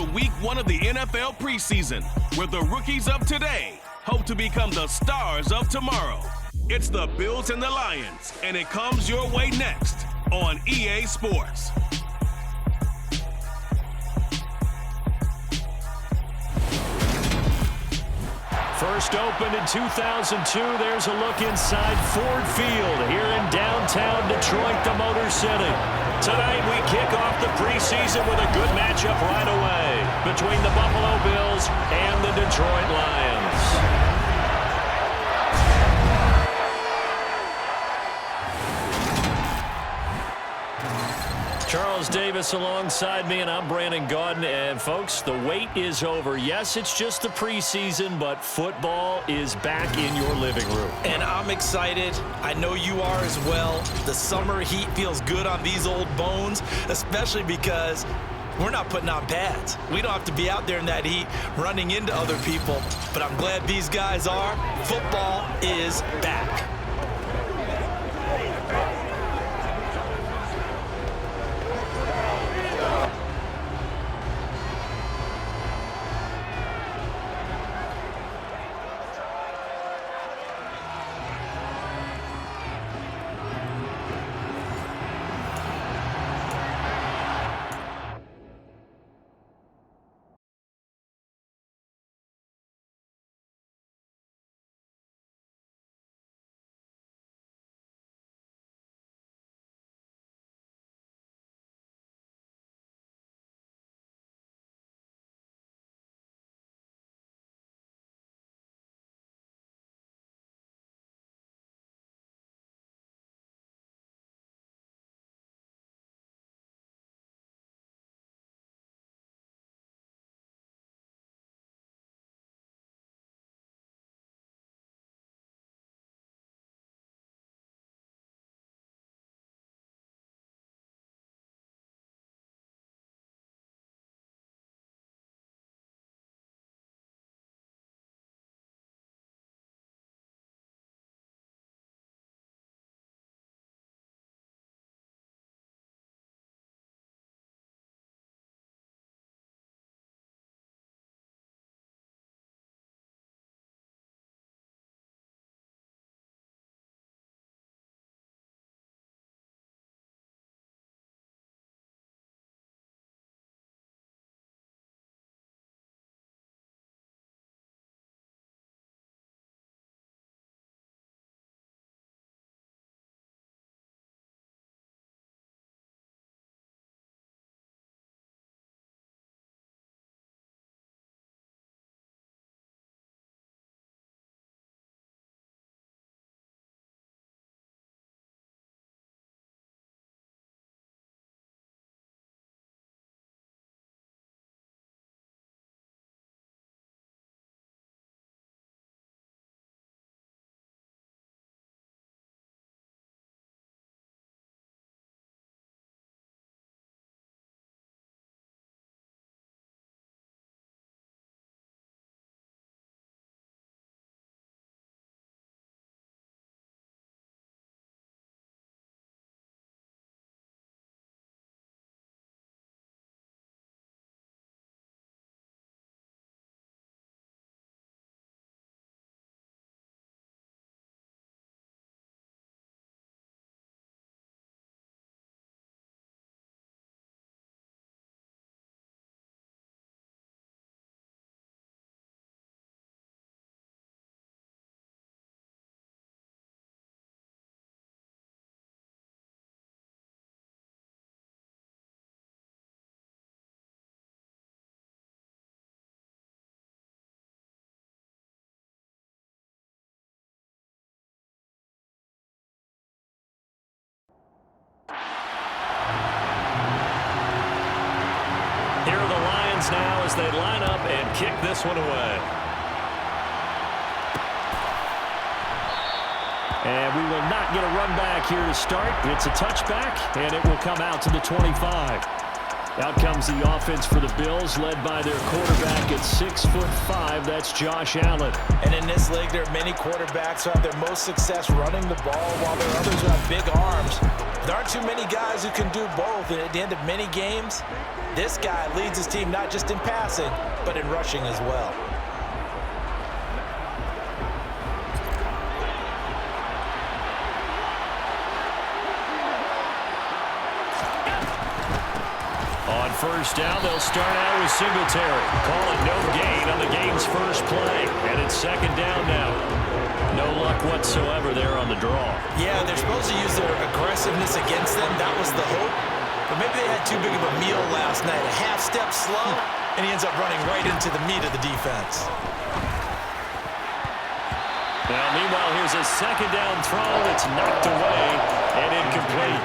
to week 1 of the NFL preseason, where the rookies of today hope to become the stars of tomorrow. It's the Bills and the Lions, and it comes your way next on EA Sports. First opened in 2002, there's a look inside Ford Field here in downtown Detroit, the Motor City. Tonight we kick off the preseason with a good matchup right away between the Buffalo Bills and the Detroit Lions. Charles Davis alongside me, and I'm Brandon Gaudin. And, folks, the wait is over. Yes, it's just the preseason, but football is back in your living room. And I'm excited. I know you are as well. The summer heat feels good on these old bones, especially because we're not putting on pads. We don't have to be out there in that heat running into other people. But I'm glad these guys are. Football is back. Here are the Lions now as they line up and kick this one away. And we will not get a run back here to start. It's a touchback, and it will come out to the 25. Out comes the offense for the Bills, led by their quarterback at 6'5". That's Josh Allen. And in this league, there are many quarterbacks who have their most success running the ball, while there are others who have big arms. There aren't too many guys who can do both, and at the end of many games, this guy leads his team not just in passing, but in rushing as well. On first down, they'll start out with Singletary. Call it no gain on the game's first play, and it's second down now. No luck whatsoever there on the draw. Yeah, they're supposed to use their aggressiveness against them. That was the hope. But maybe they had too big of a meal last night. A half step slow, and he ends up running right into the meat of the defense. Now, meanwhile, here's a second down throw that's knocked away and incomplete.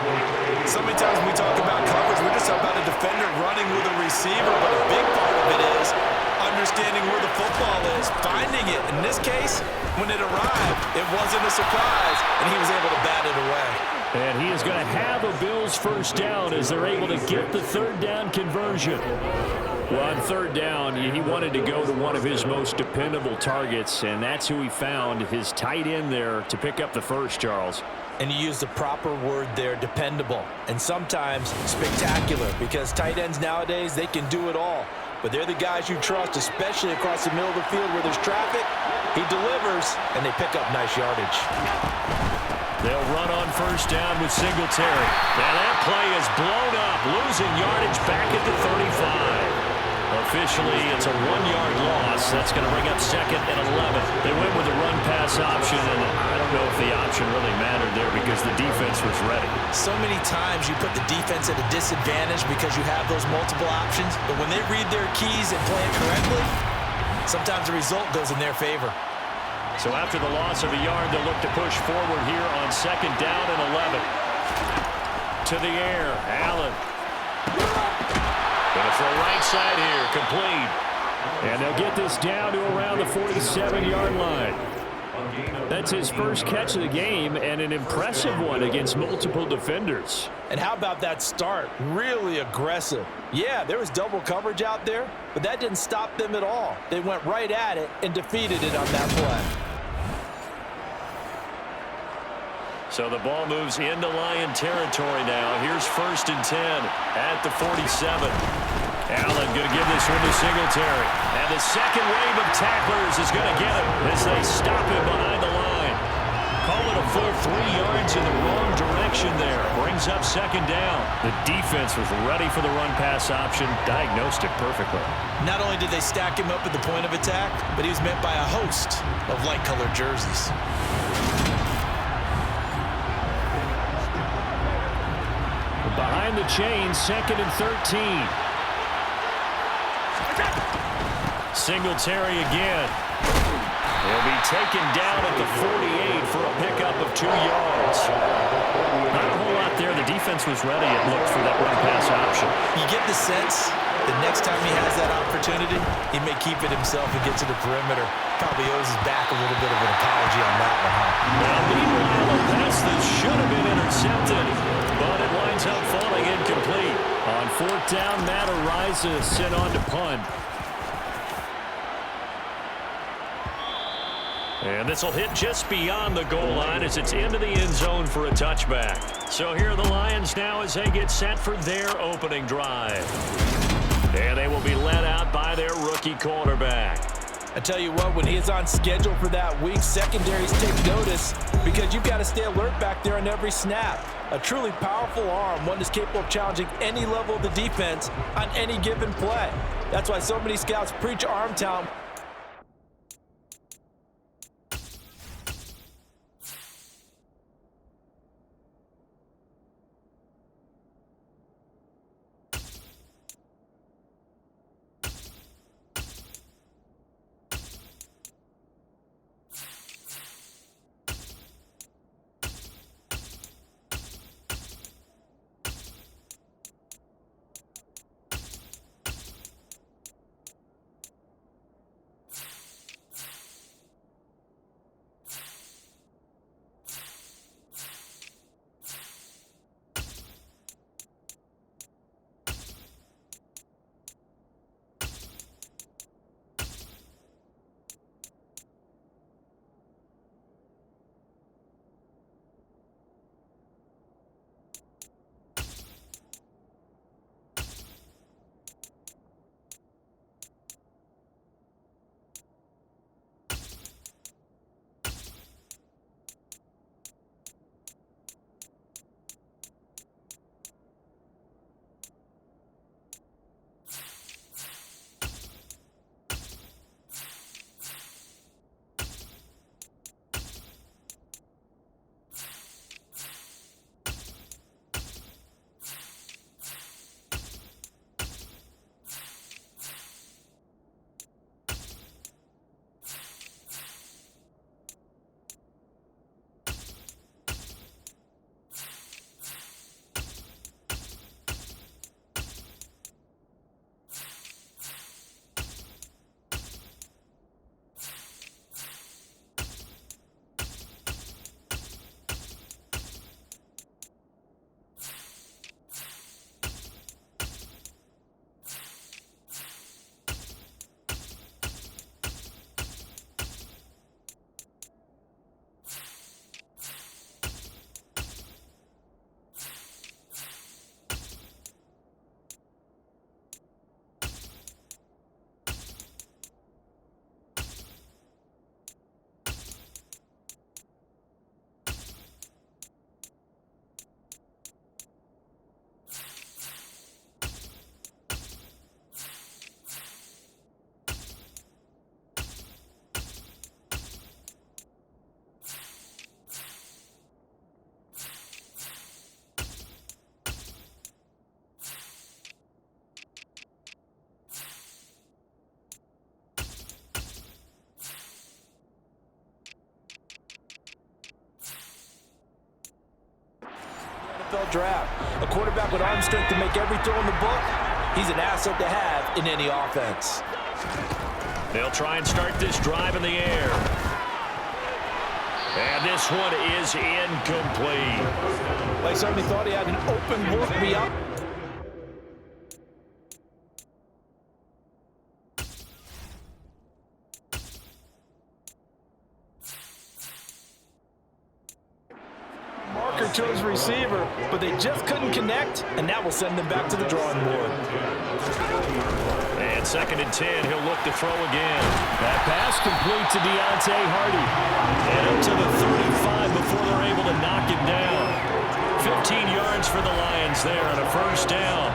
So many times when we talk about coverage, we're just talking about a defender running with a receiver, but a big part of it is understanding where the football is, finding it. In this case, when it arrived, it wasn't a surprise, and he was able to bat it away. And he is going to have a Bills first down as they're able to get the third down conversion. Well, on third down, he wanted to go to one of his most dependable targets, and that's who he found, his tight end there, to pick up the first, Charles. And you use the proper word there, dependable, and sometimes spectacular, because tight ends nowadays, they can do it all. But they're the guys you trust, especially across the middle of the field where there's traffic. He delivers, and they pick up nice yardage. They'll run on first down with Singletary. Now that play is blown up, losing yardage back at the 35. Officially, it's a 1-yard loss. That's going to bring up second and 11. They went with a run-pass option, and I don't know if the option really mattered there because the defense was ready. So many times you put the defense at a disadvantage because you have those multiple options, but when they read their keys and play it correctly, sometimes the result goes in their favor. So after the loss of a yard, they'll look to push forward here on second down and 11. To the air, Allen. Going to throw right side here, complete. And they'll get this down to around the 47-yard line. That's his first catch of the game, and an impressive one against multiple defenders. And how about that start? Really aggressive. Yeah, there was double coverage out there, but that didn't stop them at all. They went right at it and defeated it on that play. So the ball moves into Lion territory now. Here's first and 10 at the 47. Allen going to give this one to Singletary. And the second wave of tacklers is going to get him as they stop him behind the line. Call it a full 3 yards in the wrong direction there. Brings up second down. The defense was ready for the run-pass option, diagnosed it perfectly. Not only did they stack him up at the point of attack, but he was met by a host of light-colored jerseys. Behind the chains, second and 13. Singletary again. He'll be taken down at the 48 for a pickup of 2 yards. Not a whole lot there. The defense was ready. It looked for that run-pass option. You get the sense the next time he has that opportunity, he may keep it himself and get to the perimeter. Probably owes his back a little bit of an apology on that one, huh? Now, meanwhile, a pass that should have been intercepted, but it winds up falling incomplete. On fourth down, Matt Ariza sent on to punt. And this will hit just beyond the goal line as it's into the end zone for a touchback. So here are the Lions now as they get set for their opening drive. And they will be led out by their rookie quarterback. I tell you what, when he is on schedule for that week, secondaries take notice because you've got to stay alert back there on every snap. A truly powerful arm, one that's capable of challenging any level of the defense on any given play. That's why so many scouts preach arm talent. NFL draft. A quarterback with arm strength to make every throw in the book, he's an asset to have in any offense. They'll try and start this drive in the air. And this one is incomplete. They certainly thought he had an open look beyond. Marker to his receiver, but they just couldn't connect, and that will send them back to the drawing board. And 2nd and 10, he'll look to throw again. That pass complete to Deontay Hardy. And up to the 35 before they're able to knock him down. 15 yards for the Lions there on a first down.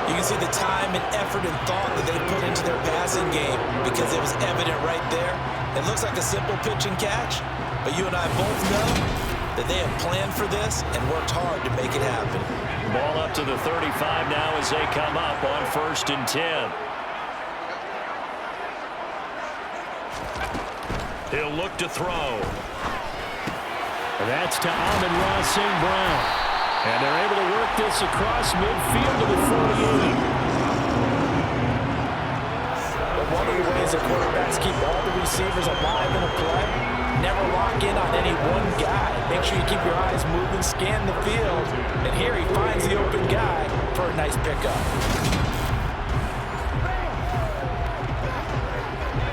You can see the time and effort and thought that they put into their passing game because it was evident right there. It looks like a simple pitch and catch, but you and I both know that they have planned for this and worked hard to make it happen. Ball up to the 35 now as they come up on 1st and 10. He'll look to throw. That's to Amon-Ra St. Brown. And they're able to work this across midfield to the 48. But one of the ways that quarterbacks keep all the receivers alive in a play, never lock in on any one guy. Make sure you keep your eyes moving, scan the field. And here he finds the open guy for a nice pickup.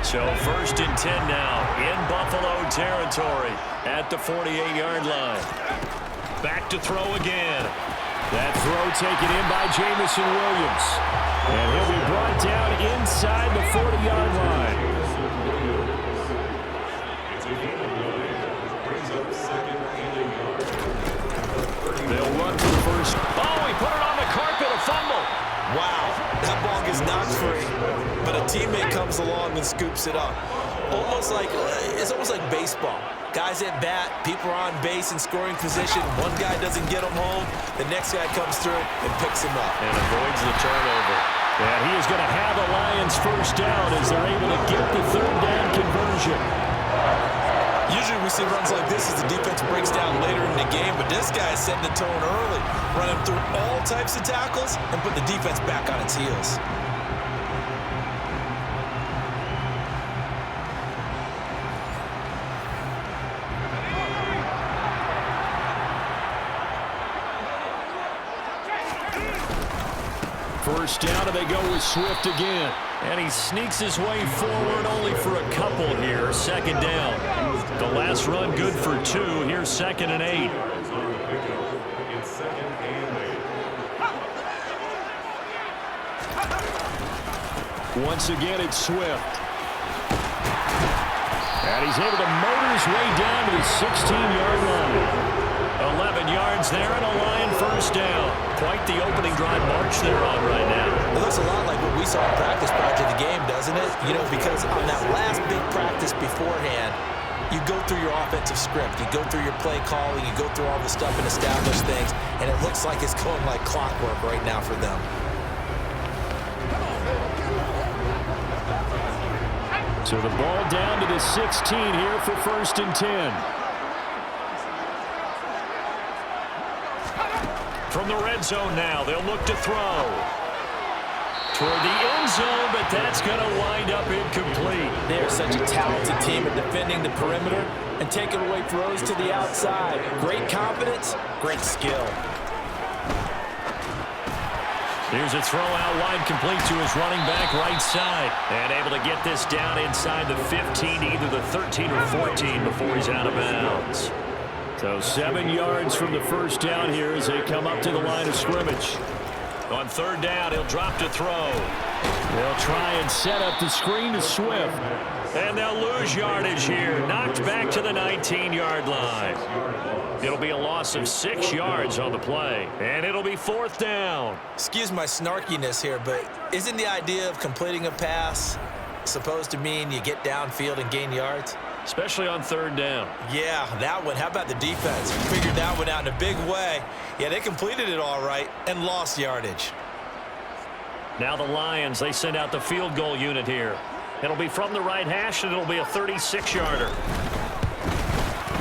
So 1st and 10 now in Buffalo territory at the 48-yard line. Back to throw again. That throw taken in by Jamison Williams. And he'll be brought down inside the 40-yard line. They'll run for the first. Oh, he put it on the carpet, a fumble. Wow, that ball gets knocked free, but a teammate comes along and scoops it up. It's almost like baseball. Guys at bat, people are on base in scoring position. One guy doesn't get him home, the next guy comes through and picks him up. And avoids the turnover. And he is going to have a Lions first down as they're able to get the 3rd down conversion. Usually we see runs like this as the defense breaks down later in the game, but this guy is setting the tone early, running through all types of tackles and put the defense back on its heels. First down, and they go with Swift again. And he sneaks his way forward only for a couple here. 2nd down. The last run good for 2. Here's 2nd and 8. Once again, it's Swift. And he's able to motor his way down to the 16-yard line. 11 yards there and a Lion first down. Quite the opening drive march they're on right now. It looks a lot like what we saw in practice prior to the game, doesn't it? You know, because on that last big practice beforehand, you go through your offensive script, you go through your play calling, you go through all the stuff and establish things, and it looks like it's going like clockwork right now for them. So the ball down to the 16 here for 1st and 10. From the red zone now, they'll look to throw. Toward the end zone, but that's going to wind up incomplete. They're such a talented team at defending the perimeter and taking away throws to the outside. Great confidence, great skill. Here's a throw out wide, complete to his running back right side. And able to get this down inside the 15, either the 13 or 14 before he's out of bounds. So 7 yards from the first down here as they come up to the line of scrimmage. On 3rd down, he'll drop to throw. They'll try and set up the screen to Swift. And they'll lose yardage here. Knocked back to the 19-yard line. It'll be a loss of 6 yards on the play. And it'll be 4th down. Excuse my snarkiness here, but isn't the idea of completing a pass supposed to mean you get downfield and gain yards? Especially on 3rd down. Yeah, that one. How about the defense? Figured that one out in a big way. Yeah, they completed it all right and lost yardage. Now the Lions, they send out the field goal unit here. It'll be from the right hash, and it'll be a 36-yarder.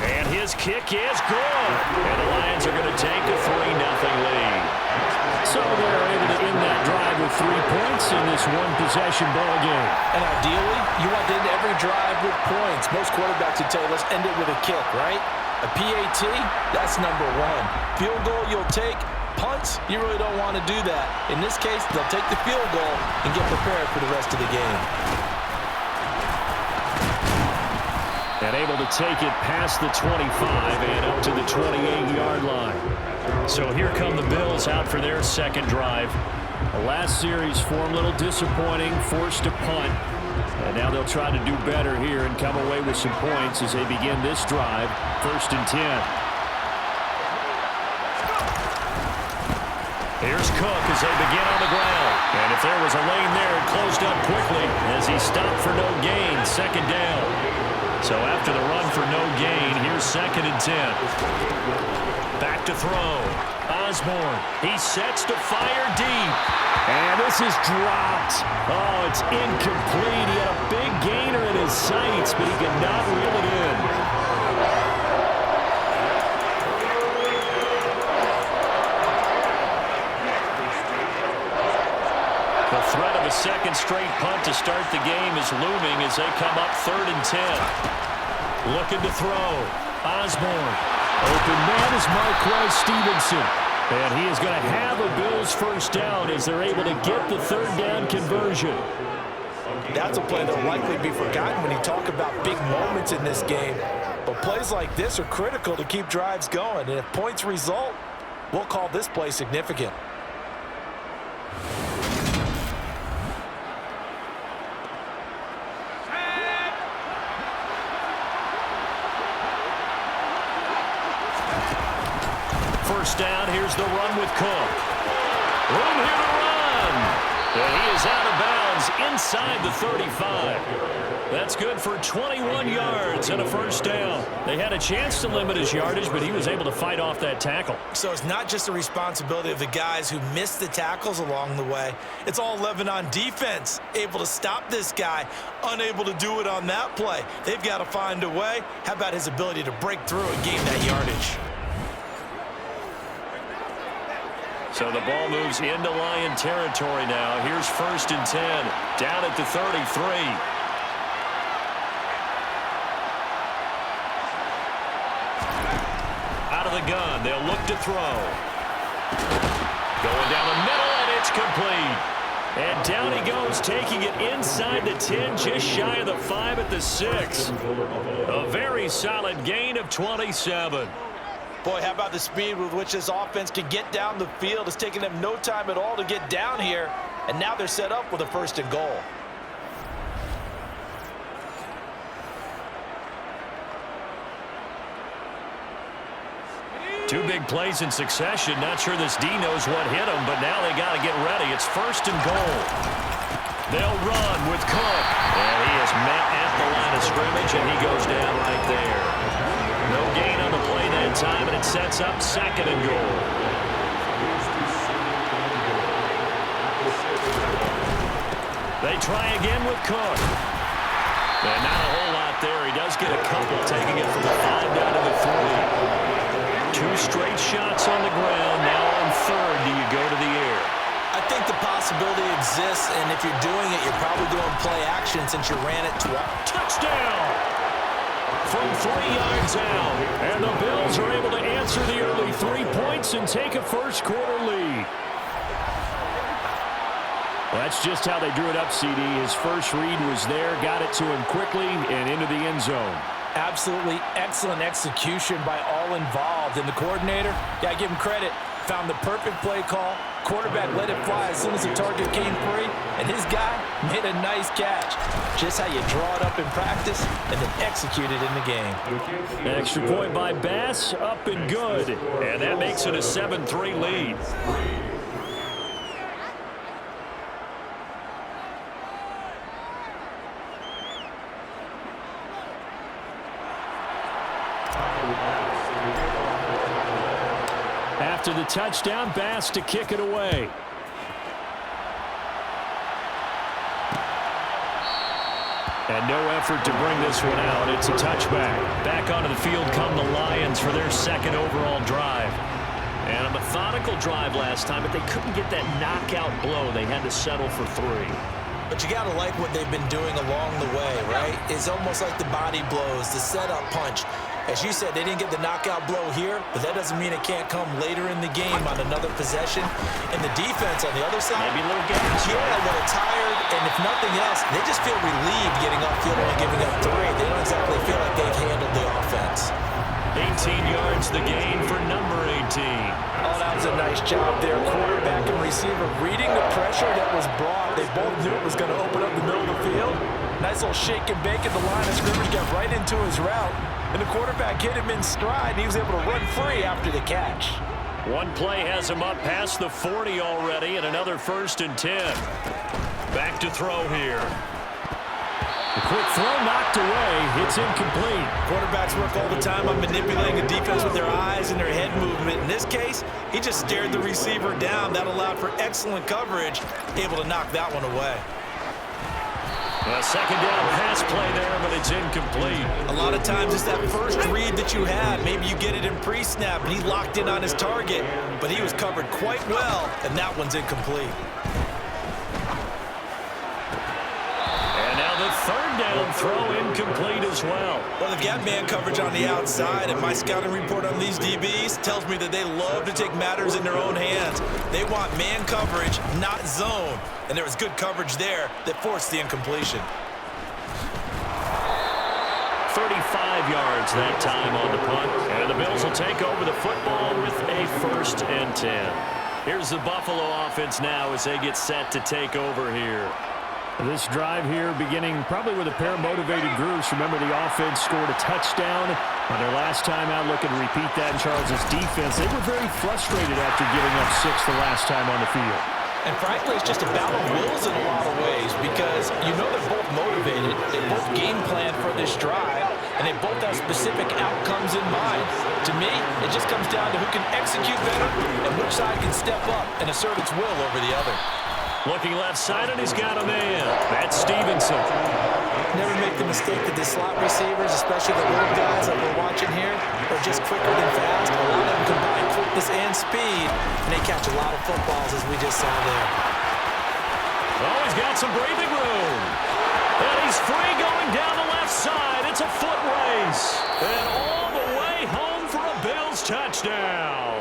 And his This kick is good. And the Lions are going to take a 3-0 lead. So they're able to end that drive with 3 points in this one-possession ball game. And ideally, you want to end every drive with points. Most quarterbacks would tell you, let's end it with a kick, right? A PAT, that's number one. Field goal you'll take. Punts, you really don't want to do that. In this case, they'll take the field goal and get prepared for the rest of the game. And able to take it past the 25 and up to the 28-yard line. So here come the Bills out for their second drive. The last series form a little disappointing, forced to punt. And now they'll try to do better here and come away with some points as they begin this drive, 1st and 10. Here's Cook as they begin on the ground. And if there was a lane there, it closed up quickly as he stopped for no gain, 2nd down. So after the run for no gain, here's 2nd and 10. Back to throw. Osborne. He sets to fire deep. And this is dropped. Oh, it's incomplete. He had a big gainer in his sights, but he could not reel it in. The threat of a second straight punt to start the game is looming as they come up 3rd and 10. Looking to throw. Osborne. Open man is Marquez Stevenson. And he is going to have a Bills first down as they're able to get the 3rd down conversion. That's a play that will likely be forgotten when you talk about big moments in this game. But plays like this are critical to keep drives going. And if points result, we'll call this play significant. First down, here's the run with Cook. Room here to run. And he is out of bounds inside the 35. That's good for 21 yards and a first down. They had a chance to limit his yardage, but he was able to fight off that tackle. So it's not just the responsibility of the guys who missed the tackles along the way. It's all 11 on defense, able to stop this guy, unable to do it on that play. They've got to find a way. How about his ability to break through and gain that yardage? So the ball moves into Lion territory now. Here's 1st and 10, down at the 33. Out of the gun, they'll look to throw. Going down the middle, and it's complete. And down he goes, taking it inside the 10, just shy of the 5 at the 6. A very solid gain of 27. Boy, how about the speed with which this offense can get down the field? It's taken them no time at all to get down here, and now they're set up with a 1st and goal. Two big plays in succession. Not sure this D knows what hit him, but now they got to get ready. It's 1st and goal. They'll run with Cook. And he is met at the line of scrimmage, and he goes down right there. No gain on the play that time, and it sets up 2nd and goal. They try again with Cook. And not a whole lot there. He does get a couple, taking it from the 5 down to the 3. 2 straight shots on the ground. Now on 3rd, do you go to the air? I think the possibility exists, and if you're doing it, you're probably doing play action since you ran it twice. Touchdown! From 3 yards out. And the Bills are able to answer the early 3 points and take a first-quarter lead. Well, that's just how they drew it up, CD. His first read was there, got it to him quickly, and into the end zone. Absolutely excellent execution by all involved. And the coordinator, got to give him credit, found the perfect play call. Quarterback let it fly as soon as the target came free, and his guy made a nice catch. Just how you draw it up in practice and then execute it in the game. An extra point by Bass, up and good. And that makes it a 7-3 lead. After the touchdown, Bass to kick it away. And no effort to bring this one out. It's a touchback. Back onto the field come the Lions for their second overall drive. And a methodical drive last time, but they couldn't get that knockout blow. They had to settle for 3. But you got to like what they've been doing along the way, right? It's almost like the body blows, the setup punch. As you said, they didn't get the knockout blow here, but that doesn't mean it can't come later in the game on another possession. And the defense on the other side, maybe a little gas. Yeah, a little tired, and if nothing else, they just feel relieved getting upfield and giving up 3. They don't exactly feel like they've handled the offense. 18 yards the gain for number 18. Oh, that was a nice job there. Quarterback and receiver reading the pressure that was brought. They both knew it was going to open up the middle of the field. Nice little shake and bake at the line of scrimmage, got right into his route. And the quarterback hit him in stride, and he was able to run free after the catch. One play has him up past the 40 already, and another 1st and 10. Back to throw here. The quick throw knocked away. It's incomplete. Quarterbacks work all the time on manipulating the defense with their eyes and their head movement. In this case, he just stared the receiver down. That allowed for excellent coverage, able to knock that one away. A second down pass play there, but it's incomplete. A lot of times it's that first read that you had. Maybe you get it in pre-snap, and he locked in on his target, but he was covered quite well, and that one's incomplete. And now the 3rd down throw incomplete as well. Well, they've got man coverage on the outside, and my scouting report on these DBs tells me that they love to take matters in their own hands. They want man coverage, not zone. And there was good coverage there that forced the incompletion. 35 yards that time on the punt. And the Bills will take over the football with a 1st and 10. Here's the Buffalo offense now as they get set to take over here. This drive here beginning probably with a pair of motivated groups. Remember, the offense scored a touchdown on their last time out. Looking to repeat that in Charles' defense. They were very frustrated after giving up 6 the last time on the field. And frankly, it's just a battle of wills in a lot of ways because you know they're both motivated. They both game plan for this drive, and they both have specific outcomes in mind. To me, it just comes down to who can execute better and which side can step up and assert its will over the other. Looking left side, and he's got a man. That's Stevenson. Never make the mistake that the slot receivers, especially the little guys that we're watching here, are just quicker than fast. A lot of them combine quickness and speed, and they catch a lot of footballs, as we just saw there. Oh, he's got some breathing room. And he's free going down the left side. It's a foot race. And all the way home for a Bills touchdown.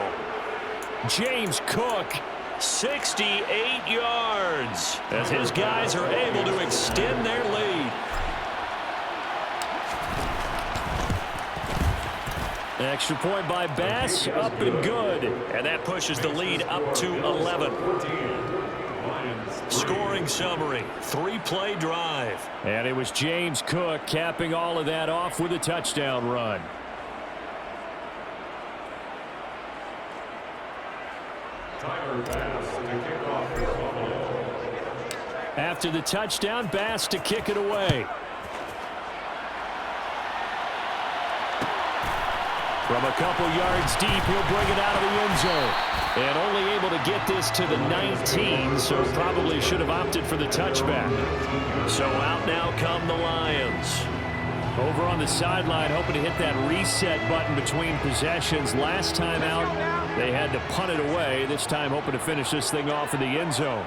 James Cook, 68 yards, as his guys are able to extend their lead. Extra point by Bass, up and good. And that pushes the lead up to 11. Scoring summary, 3-play drive. And it was James Cook capping all of that off with a touchdown run. After the touchdown, Bass to kick it away. From a couple yards deep, he'll bring it out of the end zone. And only able to get this to the 19, so probably should have opted for the touchback. So out now come the Lions. Over on the sideline, hoping to hit that reset button between possessions. Last time out, they had to punt it away. This time hoping to finish this thing off in the end zone.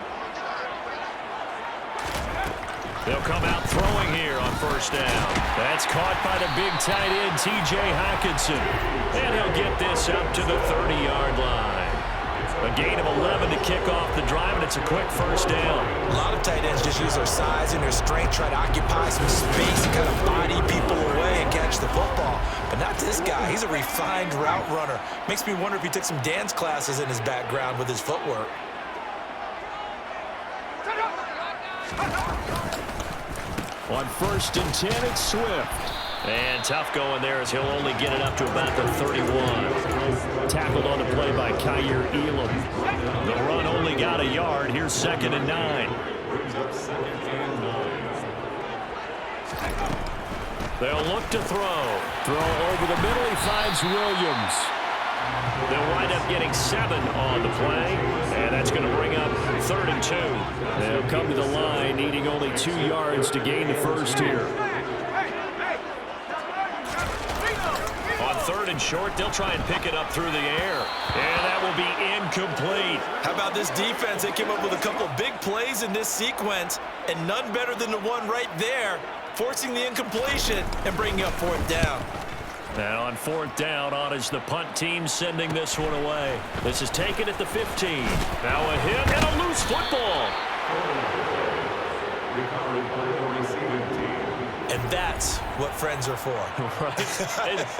They'll come out throwing here on 1st down. That's caught by the big tight end, T.J. Hockenson. And he'll get this up to the 30-yard line. A gain of 11 to kick off the drive, and it's a quick 1st down. A lot of tight ends just use their size and their strength, try to occupy some space and kind of body people away and catch the football. But not this guy. He's a refined route runner. Makes me wonder if he took some dance classes in his background with his footwork. On 1st and 10, it's Swift. And tough going there as he'll only get it up to about the 31. Tackled on the play by Kyer Elam. The run only got a yard. Here's 2nd and 9. They'll look to throw. Throw over the middle. He finds Williams. They'll wind up getting 7 on the play, and that's going to bring up 3rd and 2. They'll come to the line needing only 2 yards to gain the first here. On 3rd and short, they'll try and pick it up through the air, and that will be incomplete. How about this defense? They came up with a couple of big plays in this sequence, and none better than the one right there, forcing the incompletion and bringing up 4th down. Now on 4th down, on is the punt team sending this one away. This is taken at the 15. Now a hit and a loose football. And that's what friends are for. Right.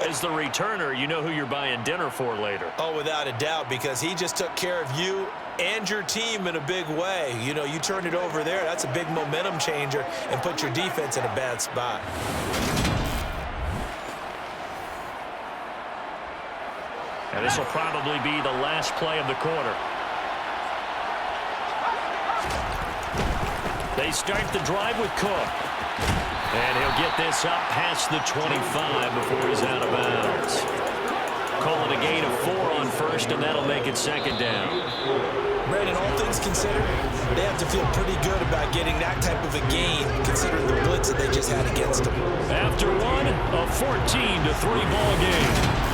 As the returner, you know who you're buying dinner for later. Oh, without a doubt, because he just took care of you and your team in a big way. You know, you turn it over there, that's a big momentum changer and put your defense in a bad spot. And this will probably be the last play of the quarter. They start the drive with Cook. And he'll get this up past the 25 before he's out of bounds. Call it a gain of 4 on 1st, and that'll make it 2nd down. Brandon, all things considered, they have to feel pretty good about getting that type of a gain, considering the blitz that they just had against them. After one, a 14-3 ball game.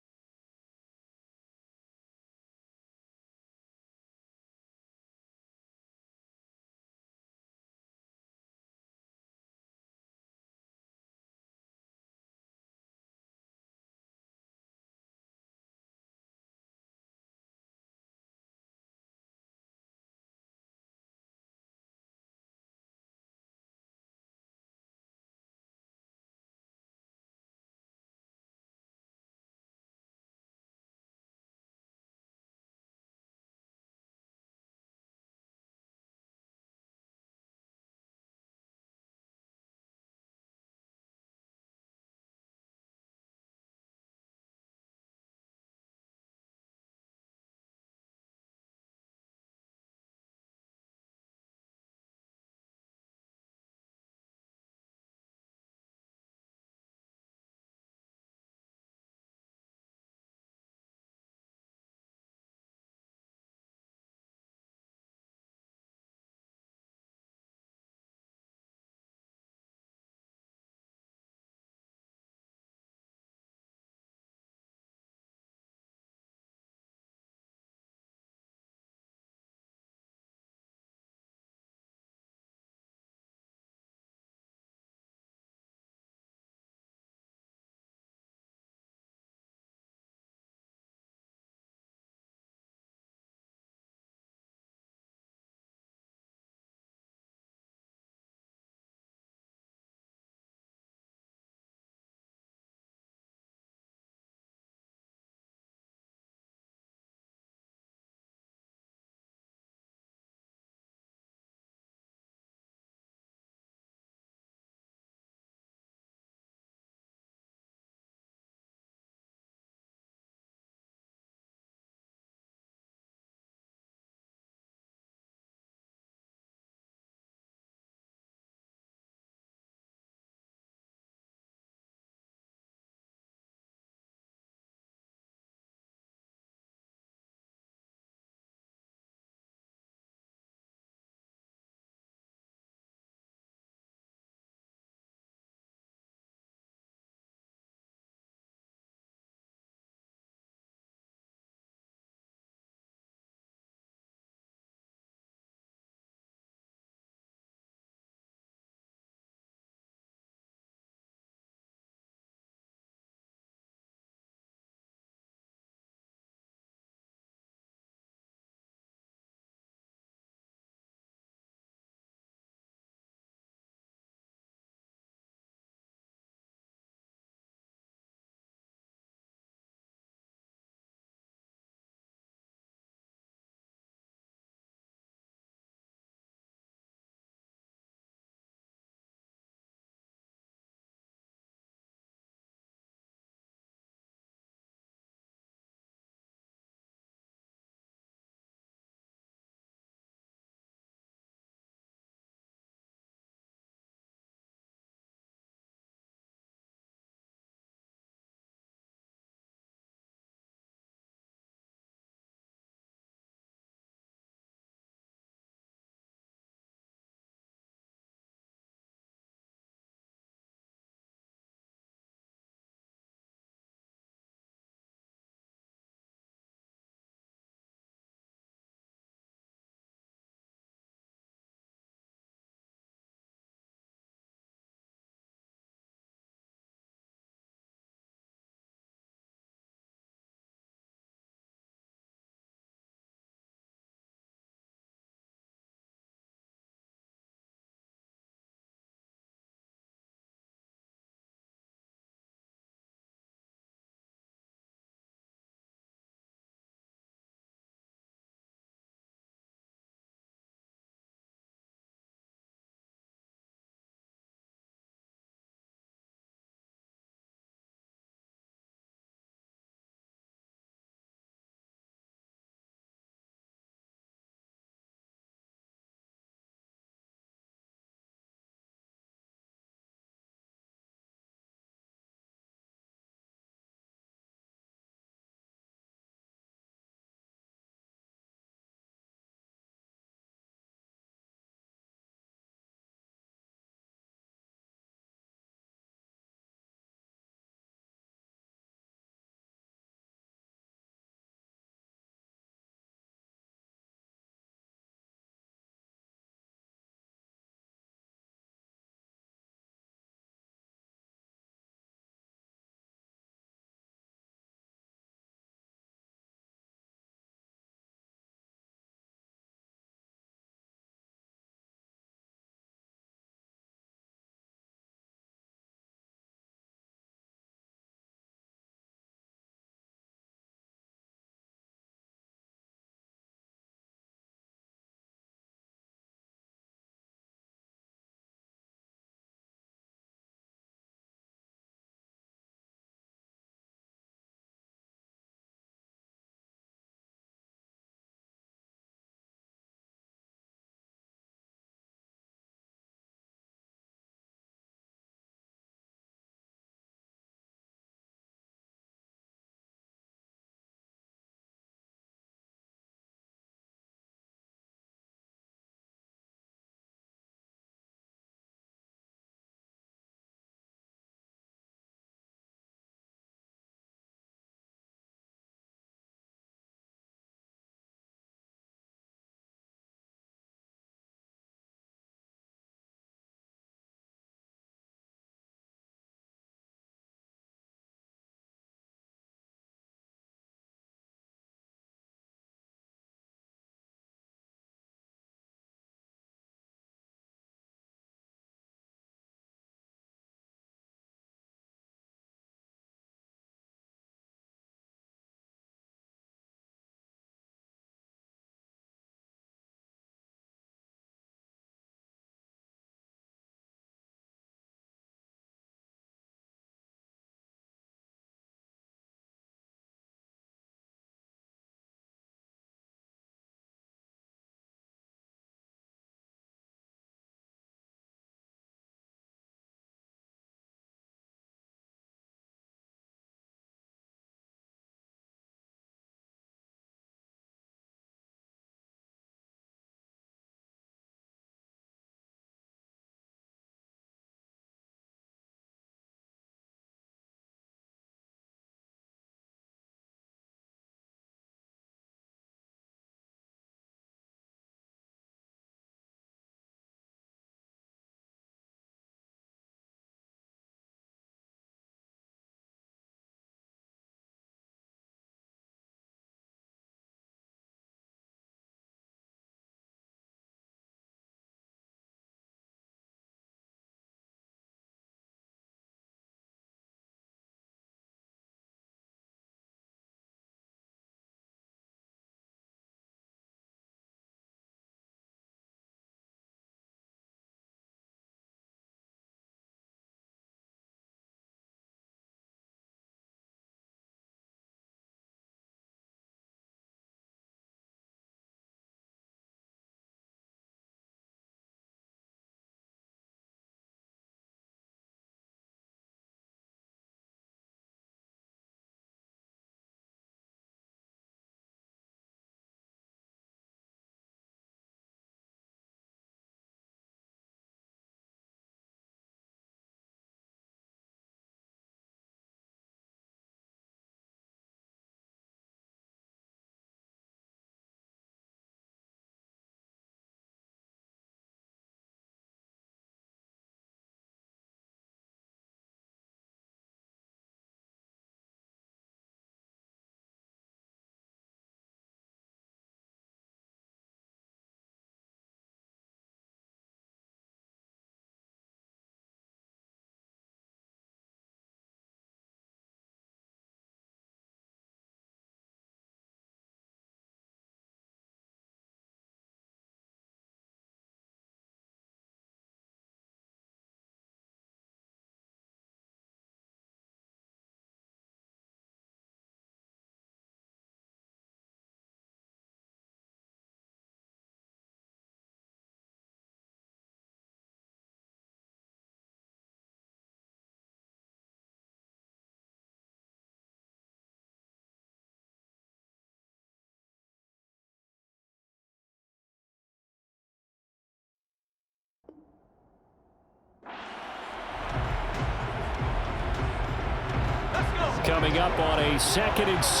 coming up on a 2nd and 6.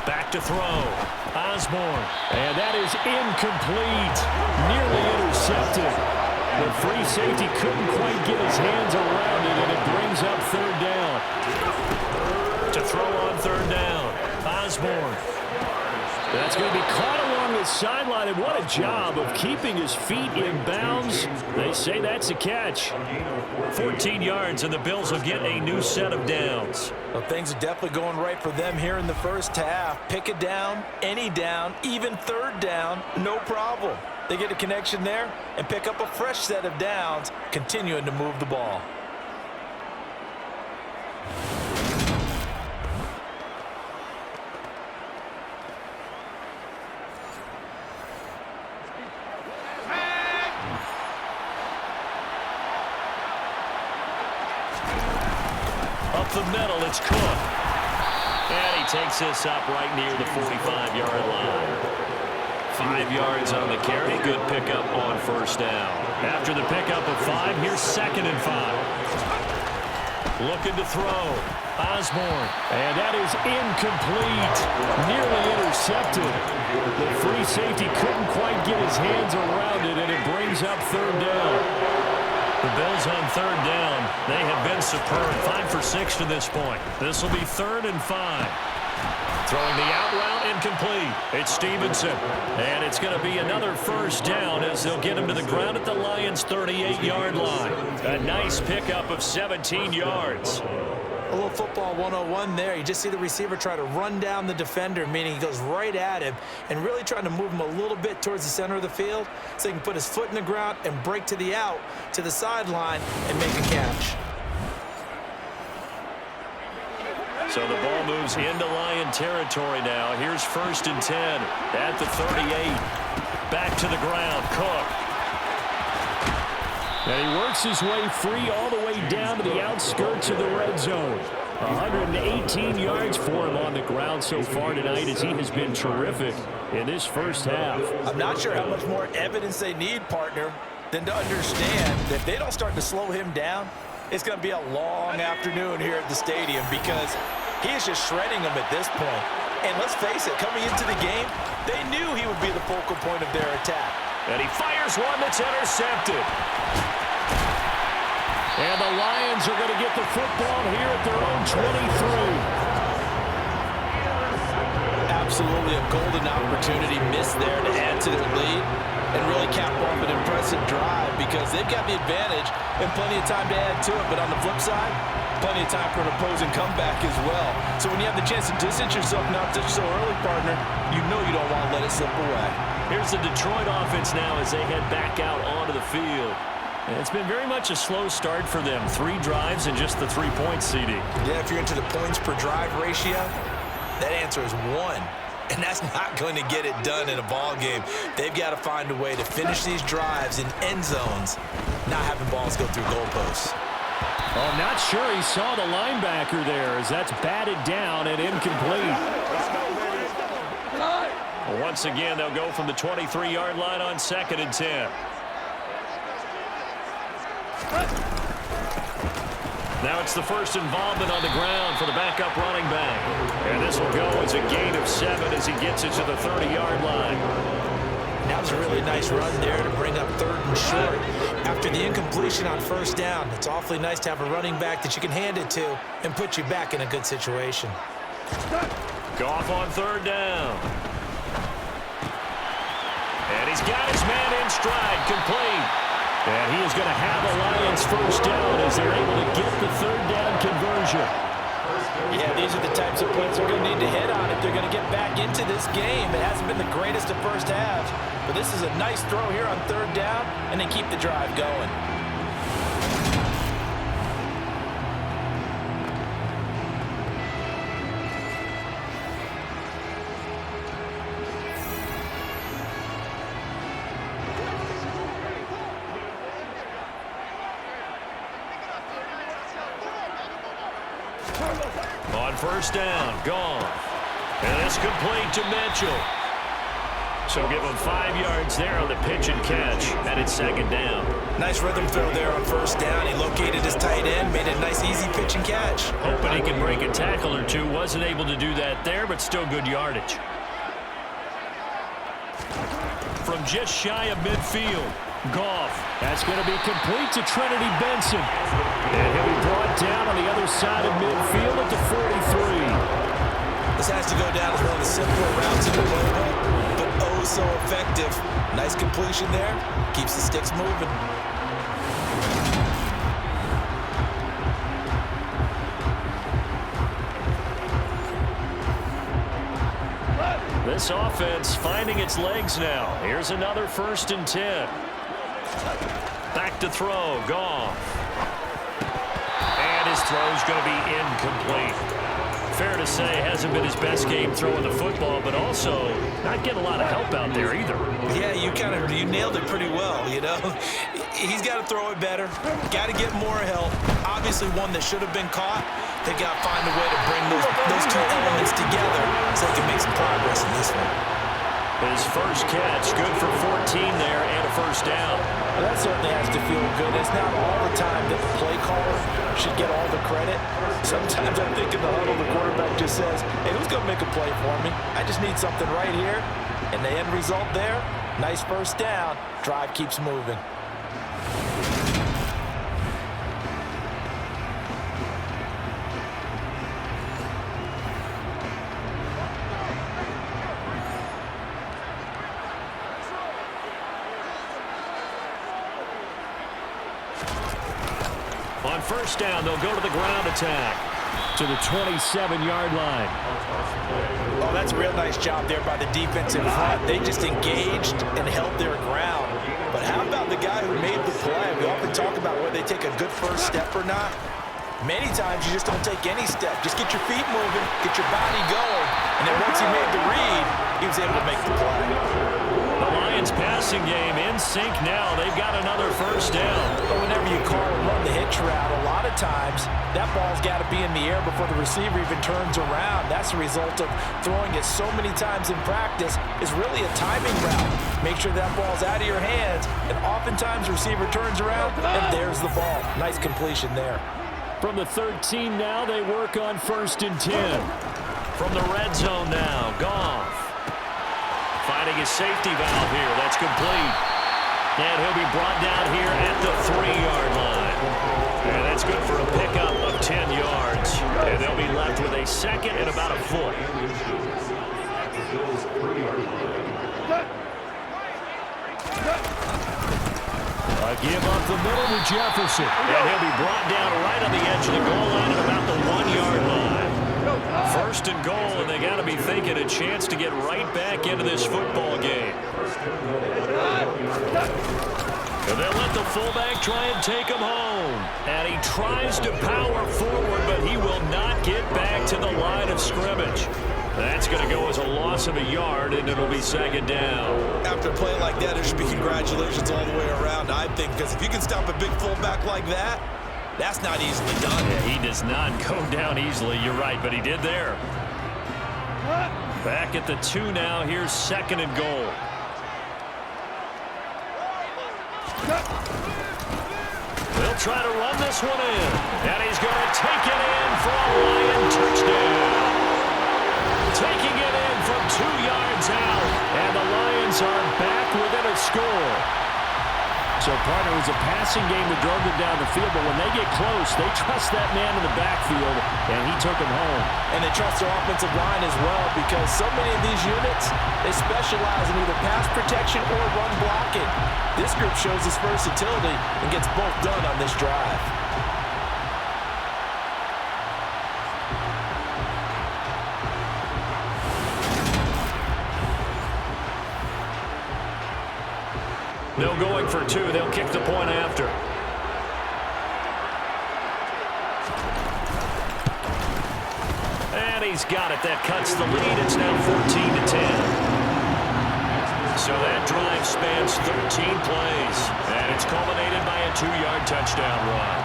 Back to throw. Osborne. And that is incomplete. Nearly intercepted. The free safety couldn't quite get his hands around it, and it brings up 3rd down. To throw on 3rd down. Osborne. That's going to be caught along the sideline, and what a job of keeping his feet in bounds. They say that's a catch. 14 yards, and the Bills will get a new set of downs. Well, things are definitely going right for them here in the first half. Pick a down, any down, even 3rd down, no problem. They get a connection there and pick up a fresh set of downs, continuing to move the ball. Up the middle, it's Cook. And he takes this up right near the 45-yard line. 5 yards on the carry. Good pickup on 1st down. After the pickup of 5, here's 2nd and 5. Looking to throw. Osborne. And that is incomplete. Nearly intercepted. The free safety couldn't quite get his hands around it, and it brings up 3rd down. The Bills on 3rd down. They have been superb. 5 for 6 to this point. This will be 3rd and 5. Throwing the out route, incomplete. It's Stevenson. And it's going to be another 1st down as they'll get him to the ground at the Lions' 38-yard line. A nice pickup of 17 yards. A little football 101 there. You just see the receiver try to run down the defender, meaning he goes right at him and really trying to move him a little bit towards the center of the field so he can put his foot in the ground and break to the out, to the sideline, and make a catch. So the ball moves into Lion territory now. Here's 1st and 10 at the 38. Back to the ground, Cook. And he works his way free all the way down to the outskirts of the red zone. 118 yards for him on the ground so far tonight as he has been terrific in this first half. I'm not sure how much more evidence they need, partner, than to understand that if they don't start to slow him down, it's going to be a long afternoon here at the stadium because he is just shredding them at this point. And let's face it, coming into the game, they knew he would be the focal point of their attack. And he fires one that's intercepted. And the Lions are going to get the football here at their own 23. Absolutely a golden opportunity missed there to add to their lead and really cap off an impressive drive because they've got the advantage and plenty of time to add to it. But on the flip side, plenty of time for an opposing comeback as well. So when you have the chance to distance yourself not just so early, partner, you know you don't want to let it slip away. Here's the Detroit offense now as they head back out onto the field. And it's been very much a slow start for them. 3 drives and just the 3 points, CD. Yeah, if you're into the points per drive ratio, that answer is 1. And that's not going to get it done in a ball game. They've got to find a way to finish these drives in end zones, not having balls go through goalposts. Oh, not sure he saw the linebacker there as that's batted down and incomplete. Once again, they'll go from the 23-yard line on 2nd and 10. Now it's the first involvement on the ground for the backup running back. And this will go as a gain of 7 as he gets it to the 30-yard line. That was a really nice run there to bring up 3rd and short. After the incompletion on 1st down, it's awfully nice to have a running back that you can hand it to and put you back in a good situation. Goff on 3rd down. And he's got his man in stride, complete. And he is going to have the Lions 1st down as they're able to get the 3rd down conversion. Yeah, these are the types of points they're going to need to hit on if they're going to get back into this game. It hasn't been the greatest of first halves, but this is a nice throw here on 3rd down, and then keep the drive going. On 1st down, gone. And it's complete to Mitchell. So give him 5 yards there on the pitch and catch, and it's second down. Nice rhythm throw there on first down. He located his tight end, made a nice easy pitch and catch. Hoping he can break a tackle or two. Wasn't able to do that there, but still good yardage. From just shy of midfield, Goff. That's going to be complete to Trinity Benson. And he'll be brought down on the other side of midfield at the 43. This has to go down as one of the simpler routes in the playbook, but oh so effective. Nice completion there. Keeps the sticks moving. This offense finding its legs now. Here's another 1st and 10. Back to throw, Goff. And his throw's going to be incomplete. Fair to say, hasn't been his best game throwing the football, but also not getting a lot of help out there either. Yeah, you nailed it pretty well, you know. He's got to throw it better. Got to get more help. Obviously one that should have been caught. They got to find a way to bring those two elements together so they can make some progress in this one. His first catch, good for 14 there and a 1st down. Well, that certainly has to feel good. It's not all the time that the play caller should get all the credit. Sometimes I think in the huddle, the quarterback just says, hey, who's going to make a play for me? I just need something right here. And the end result there, nice 1st down. Drive keeps moving. On 1st down, they'll go to the ground attack. To the 27-yard line. Oh, that's a real nice job there by the defensive front. They just engaged and held their ground. But how about the guy who made the play? We often talk about whether they take a good first step or not. Many times you just don't take any step. Just get your feet moving, get your body going. And then once he made the read, he was able to make the play. The Lions passing game in sync now. They've got another 1st down. But whenever you call and run the hitch route, a lot of times that ball's got to be in the air before the receiver even turns around. That's a result of throwing it so many times in practice is really a timing route. Make sure that ball's out of your hands, and oftentimes the receiver turns around, and there's the ball. Nice completion there. From the 13 now, they work on 1st and 10. From the red zone now, Goff. Finding his safety valve here. That's complete. And he'll be brought down here at the 3-yard line. And that's good for a pickup of 10 yards. And they'll be left with a 2nd and about a foot. A give up the middle to Jefferson. And he'll be brought down right on the edge of the goal line at about the 1-yard line. 1st and goal, and they got to be thinking a chance to get right back into this football game. And they'll let the fullback try and take him home. And he tries to power forward, but he will not get back to the line of scrimmage. That's going to go as a loss of a yard, and it'll be 2nd down. After a play like that, there should be congratulations all the way around, I think, because if you can stop a big fullback like that, that's not easily done. Yeah, he does not go down easily. You're right, but he did there. Back at the 2 now. Here's 2nd and goal. They'll try to run this one in. And he's going to take it in for a Lion touchdown. Taking it in from 2 yards out. And the Lions are back within a score. So, partner, it was a passing game that drove them down the field, but when they get close, they trust that man in the backfield, and he took him home. And they trust their offensive line as well, because so many of these units, they specialize in either pass protection or run blocking. This group shows its versatility and gets both done on this drive. They'll going for 2. They'll kick the point after. And he's got it. That cuts the lead. It's now 14-10. So that drive spans 13 plays. And it's culminated by a 2-yard touchdown run.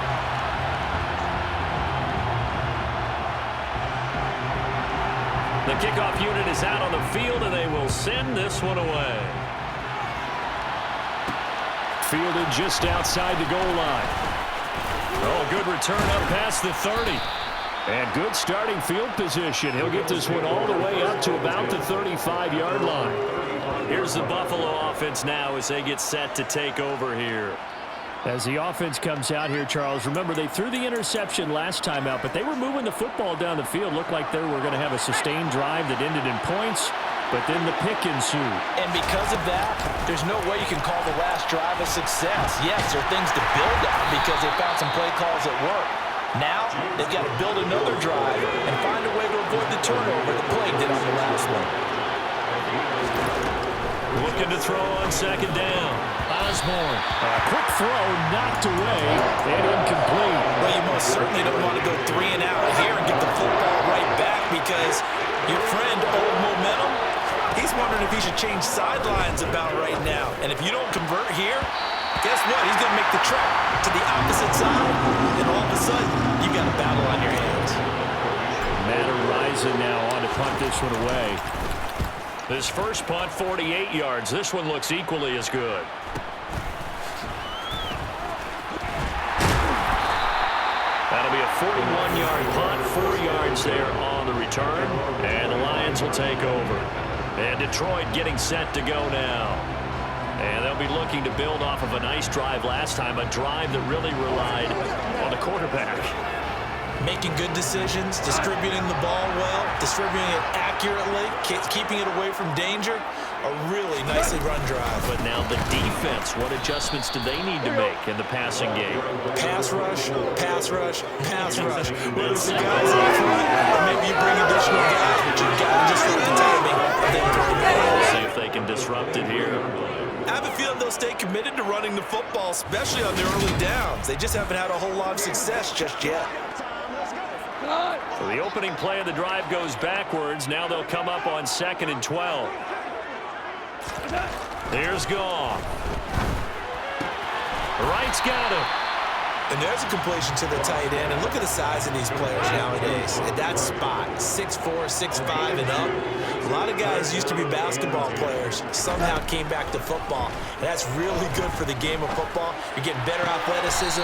The kickoff unit is out on the field, and they will send this one away. Fielded just outside the goal line. Oh, good return up past the 30. And good starting field position. He'll get this one all the way up to about the 35-yard line. Here's the Buffalo offense now as they get set to take over here. As the offense comes out here, Charles, remember they threw the interception last time out, but they were moving the football down the field. Looked like they were going to have a sustained drive that ended in points, but then the pick ensued. And because of that, there's no way you can call the last drive a success. Yes, there are things to build on because they found some play calls that work. Now, they've got to build another drive and find a way to avoid the turnover that plagued it on the last one. Looking to throw on second down. Osborne. A quick throw knocked away and incomplete. Well, you most certainly don't want to go 3 and out here and get the football right back because your friend, Old Momentum, he's wondering if he should change sidelines about right now. And if you don't convert here, guess what? He's going to make the trek to the opposite side, and all of a sudden, you've got a battle on your hands. Madden rising now on to punt this one away. This first punt, 48 yards. This one looks equally as good. That'll be a 41-yard punt, 4 yards there on the return, and the Lions will take over. And Detroit getting set to go now. And they'll be looking to build off of a nice drive last time, a drive that really relied on the quarterback. Making good decisions, distributing the ball well, distributing it accurately, keeping it away from danger. A really nicely run drive. But now the defense, what adjustments do they need to make in the passing game? Pass rush, pass rush, pass rush. Whether it's the guys in front, or maybe you bring additional guys, but you've got to disrupt the timing of them throwing the ball. See if they can disrupt it here. I have a feeling they'll stay committed to running the football, especially on their early downs. They just haven't had a whole lot of success just yet. So the opening play of the drive goes backwards. Now they'll come up on 2nd and 12. Here's Goff. Wright's got him. And there's a completion to the tight end. And look at the size of these players nowadays. At that spot, 6'4", 6'5", and up. A lot of guys used to be basketball players. Somehow came back to football. And that's really good for the game of football. You're getting better athleticism,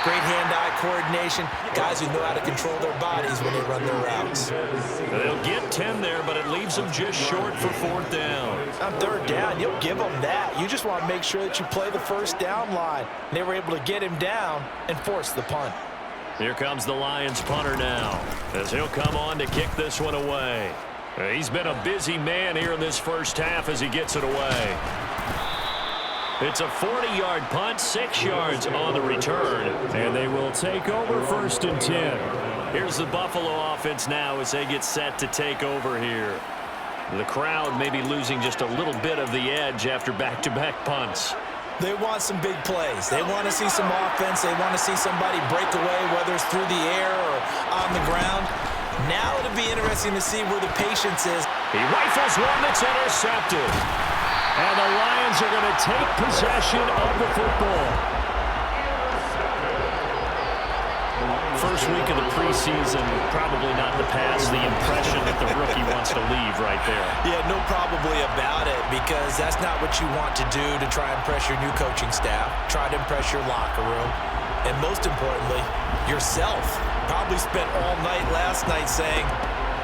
great hand-eye coordination, guys who know how to control their bodies when they run their routes. They'll get 10 there, but it leaves them just short for 4th down. On 3rd down, you'll give them that. You just want to make sure that you play the first down line. And they were able to get him down and force the punt. Here comes the Lions punter now, as he'll come on to kick this one away. He's been a busy man here in this first half as he gets it away. It's a 40-yard punt, 6 yards on the return. And they will take over 1st and 10. Here's the Buffalo offense now as they get set to take over here. The crowd may be losing just a little bit of the edge after back-to-back punts. They want some big plays. They want to see some offense. They want to see somebody break away, whether it's through the air or on the ground. Now it'll be interesting to see where the patience is. He rifles one that's intercepted. And the Lions are going to take possession of the football. First week of the preseason, probably not to pass the impression that the rookie wants to leave right there. Yeah, no probably about it, because that's not what you want to do to try and impress your new coaching staff. Try to impress your locker room. And most importantly, yourself. Probably spent all night last night saying,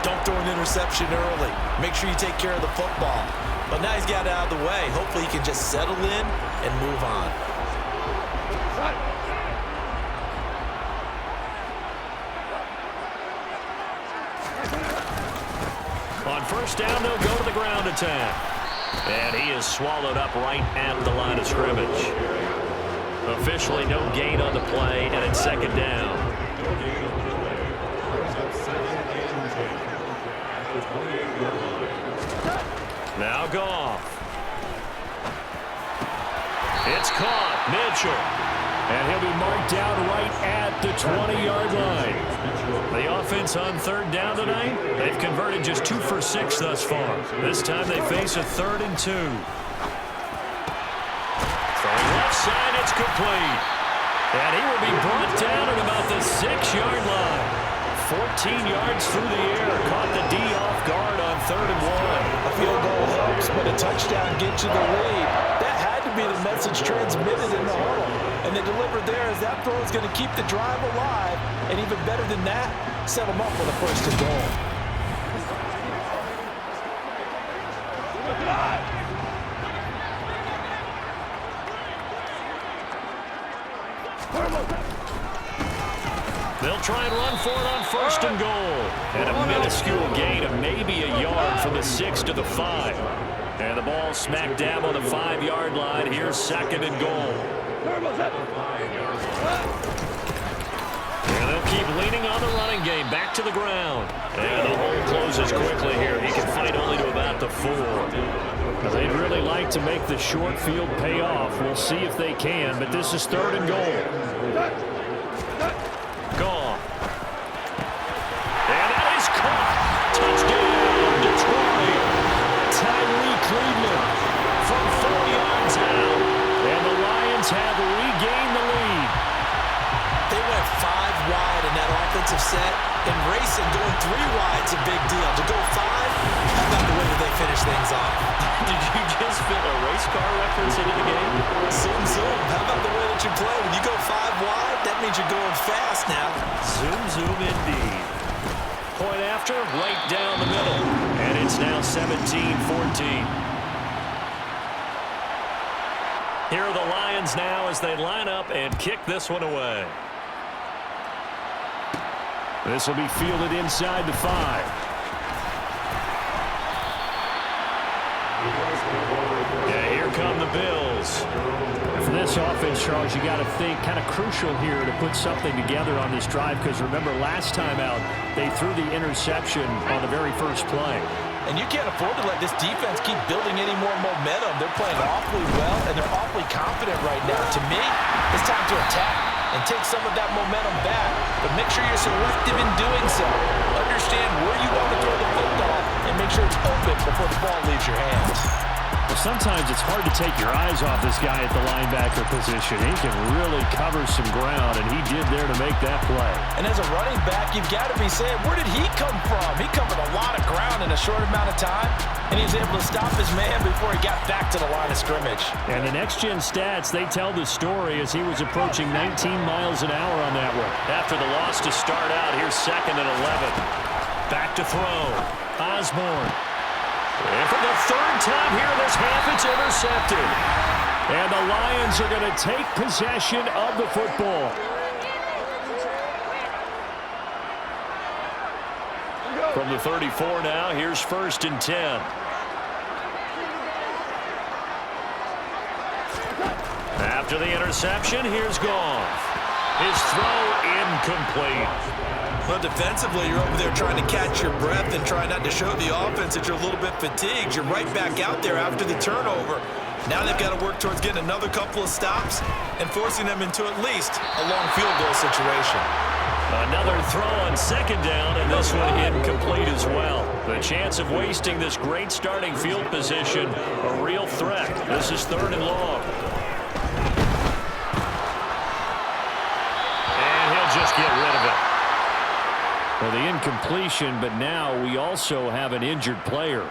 don't throw an interception early. Make sure you take care of the football. But now he's got it out of the way. Hopefully he can just settle in and move on. On 1st down, they'll go to the ground attack. And he is swallowed up right at the line of scrimmage. Officially no gain on the play, and it's 2nd down. Now Goff. It's caught. Mitchell. And he'll be marked down right at the 20-yard line. The offense on 3rd down tonight, they've converted just 2 for 6 thus far. This time they face a 3rd and 2. Throwing left side, it's complete. And he will be brought down at about the 6-yard line. 14 yards through the air. Caught the D off guard on 3rd and 1. A field goal helps, but a touchdown gets you the lead. That had to be the message transmitted in the huddle. And they delivered there as that throw is going to keep the drive alive. And even better than that, set them up with a 1st and goal. They'll try and run for it on 1st and goal. And a minuscule gain of maybe a yard from the 6 to the 5. And the ball smack dab on the 5-yard line. Here's 2nd and goal. And they'll keep leaning on the running game. Back to the ground. And the hole closes quickly here. He can fight only to about the 4. They'd really like to make the short field pay off. We'll see if they can, but this is 3rd and goal. Gone. And that is caught. Touchdown, Detroit. Tyree Cleveland from 4 yards out. And the Lions have regained the lead. They went 5 wide in that offensive set. And racing, going 3 wide is a big deal. To go 5, how about the way that they finish things off? Did you just fit a race car reference into the game? Zoom, zoom. How about the way that you play? When you go 5 wide, that means you're going fast now. Zoom, zoom indeed. Point after, right down the middle. And it's now 17-14. Here are the Lions now as they line up and kick this one away. This will be fielded inside the 5. Yeah, here come the Bills. For this offense, Charles, you got to think kind of crucial here to put something together on this drive, because remember last time out they threw the interception on the very first play. And you can't afford to let this defense keep building any more momentum. They're playing awfully well, and they're awfully confident right now. To me, it's time to attack and take some of that momentum back. But make sure you're selective in doing so. Understand where you want to throw the football, and make sure it's open before the ball leaves your hands. Well, sometimes it's hard to take your eyes off this guy at the linebacker position. He can really cover some ground, and he did there to make that play. And as a running back, you've got to be saying, where did he come from? He covered a lot of ground in a short amount of time, and he was able to stop his man before he got back to the line of scrimmage. And the next-gen stats, they tell the story as he was approaching 19 miles an hour on that one. After the loss to start out, here's 2nd and 11. Back to throw. Osborne. And for the 3rd time here in this half, it's intercepted. And the Lions are going to take possession of the football. From the 34 now, here's 1st and 10. After the interception, here's Goff. His throw incomplete. Well, defensively, you're over there trying to catch your breath and try not to show the offense that you're a little bit fatigued. You're right back out there after the turnover. Now they've got to work towards getting another couple of stops and forcing them into at least a long field goal situation. Another throw on 2nd down, and this one incomplete as well. The chance of wasting this great starting field position, a real threat. This is 3rd and long. And he'll just get rid of it. Well, the incompletion, but now we also have an injured player.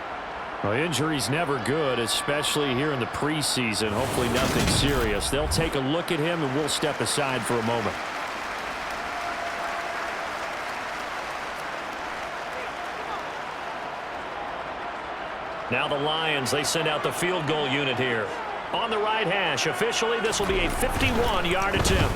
Well, injury's never good, especially here in the preseason. Hopefully nothing serious. They'll take a look at him, and we'll step aside for a moment. Now the Lions, they send out the field goal unit here. On the right hash, officially, this will be a 51-yard attempt.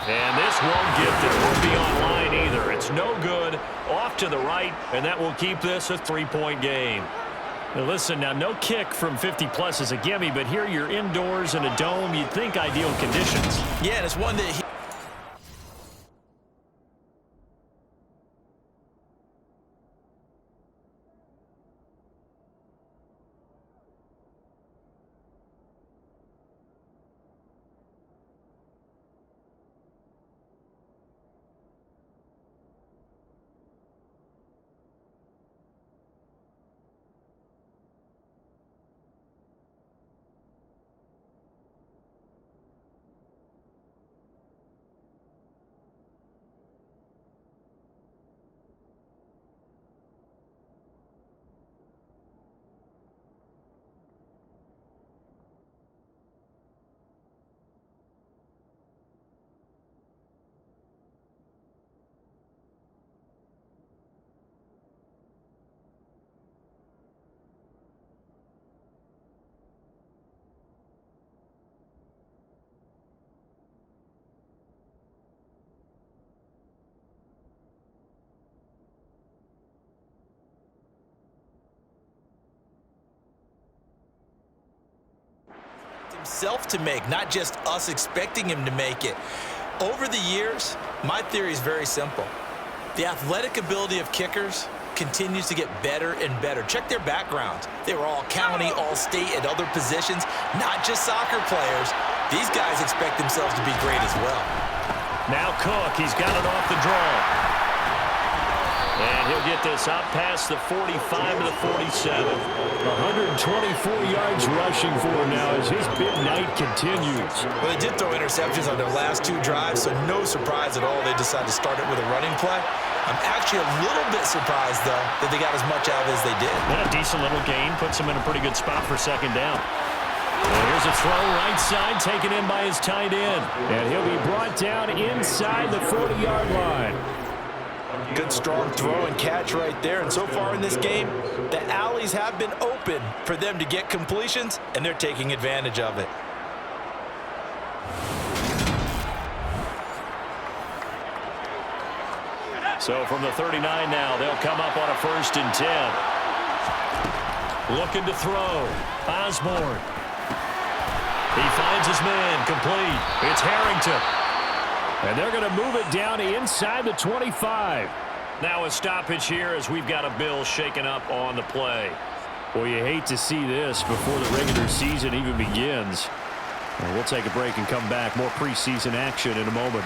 And this won't get there. Won't be on line either. It's no good. Off to the right, and that will keep this a 3-point game. Now listen, now no kick from 50-plus is a gimme, but here you're indoors in a dome. You'd think ideal conditions. Yeah, and it's one that himself to make, not just us expecting him to make it. Over the years, my theory is very simple. The athletic ability of kickers continues to get better and better. Check their backgrounds. They were all county, all state, at other positions, not just soccer players. These guys expect themselves to be great as well. Now Cook, he's got it off the draw. And he'll get this up past the 45 to the 47. 124 yards rushing for him now as his big night continues. Well, they did throw interceptions on their last 2 drives, so no surprise at all they decided to start it with a running play. I'm actually a little bit surprised, though, that they got as much out of it as they did. And a decent little gain puts him in a pretty good spot for second down. And here's a throw right side taken in by his tight end. And he'll be brought down inside the 40-yard line. Good strong throw and catch right there. And so far in this game, the alleys have been open for them to get completions, and they're taking advantage of it. So from the 39 now, they'll come up on a 1st and 10. Looking to throw. Osborne. He finds his man, complete. It's Harrington. And they're going to move it down inside the 25. Now a stoppage here as we've got a Bill shaken up on the play. Well, you hate to see this before the regular season even begins. Well, we'll take a break and come back. More preseason action in a moment.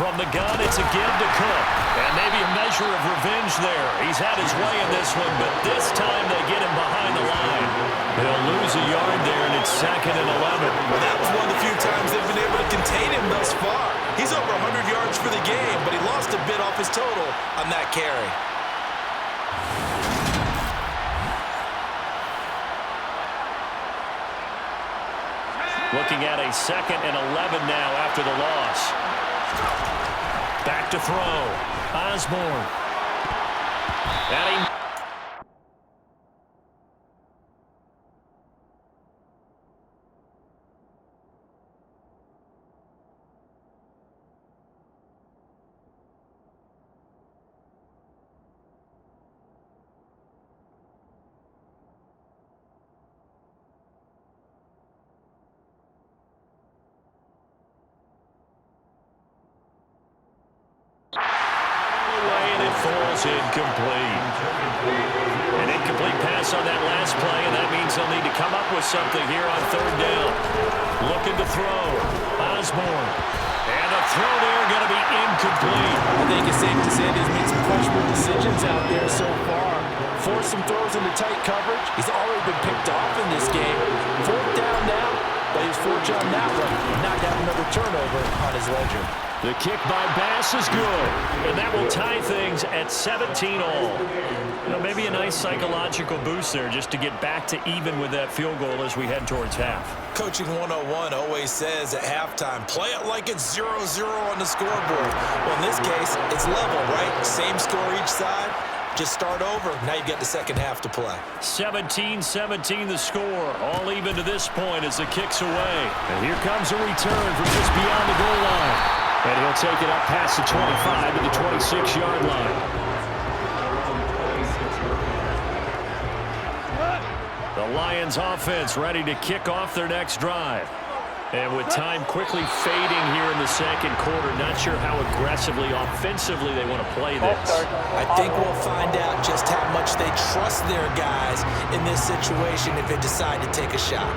From the gun, it's again to Cook. And maybe a measure of revenge there. He's had his way in this one, but this time they get him behind the line. They'll lose a yard there, and it's 2nd and 11. Well, that was one of the few times they've been able to contain him thus far. He's over 100 yards for the game, but he lost a bit off his total on that carry. Looking at a 2nd and 11 now after the loss. Back to throw. Osborne. And he... falls incomplete. An incomplete pass on that last play, and that means they'll need to come up with something here on 3rd down. Looking to throw. Osborne. And a throw there going to be incomplete. I think it's safe to say that he's made some questionable decisions out there so far. Forced some throws into tight coverage. He's already been picked off in this game. 4th down now, but he's fortunate on that one. Not to have another turnover on his ledger. The kick by Bass is good, and that will tie things at 17 all. You know, maybe a nice psychological boost there just to get back to even with that field goal as we head towards half. Coaching 101 always says at halftime, play it like it's 0-0 on the scoreboard. Well, in this case, it's level, right? Same score each side. Just start over. Now you've got the second half to play. 17-17 the score. All even to this point as the kick's away. And here comes a return from just beyond the goal line. And he'll take it up past the 25 to the 26-yard line. The Lions offense ready to kick off their next drive. And with time quickly fading here in the 2nd quarter, not sure how aggressively, offensively they want to play this. I think we'll find out just how much they trust their guys in this situation if they decide to take a shot.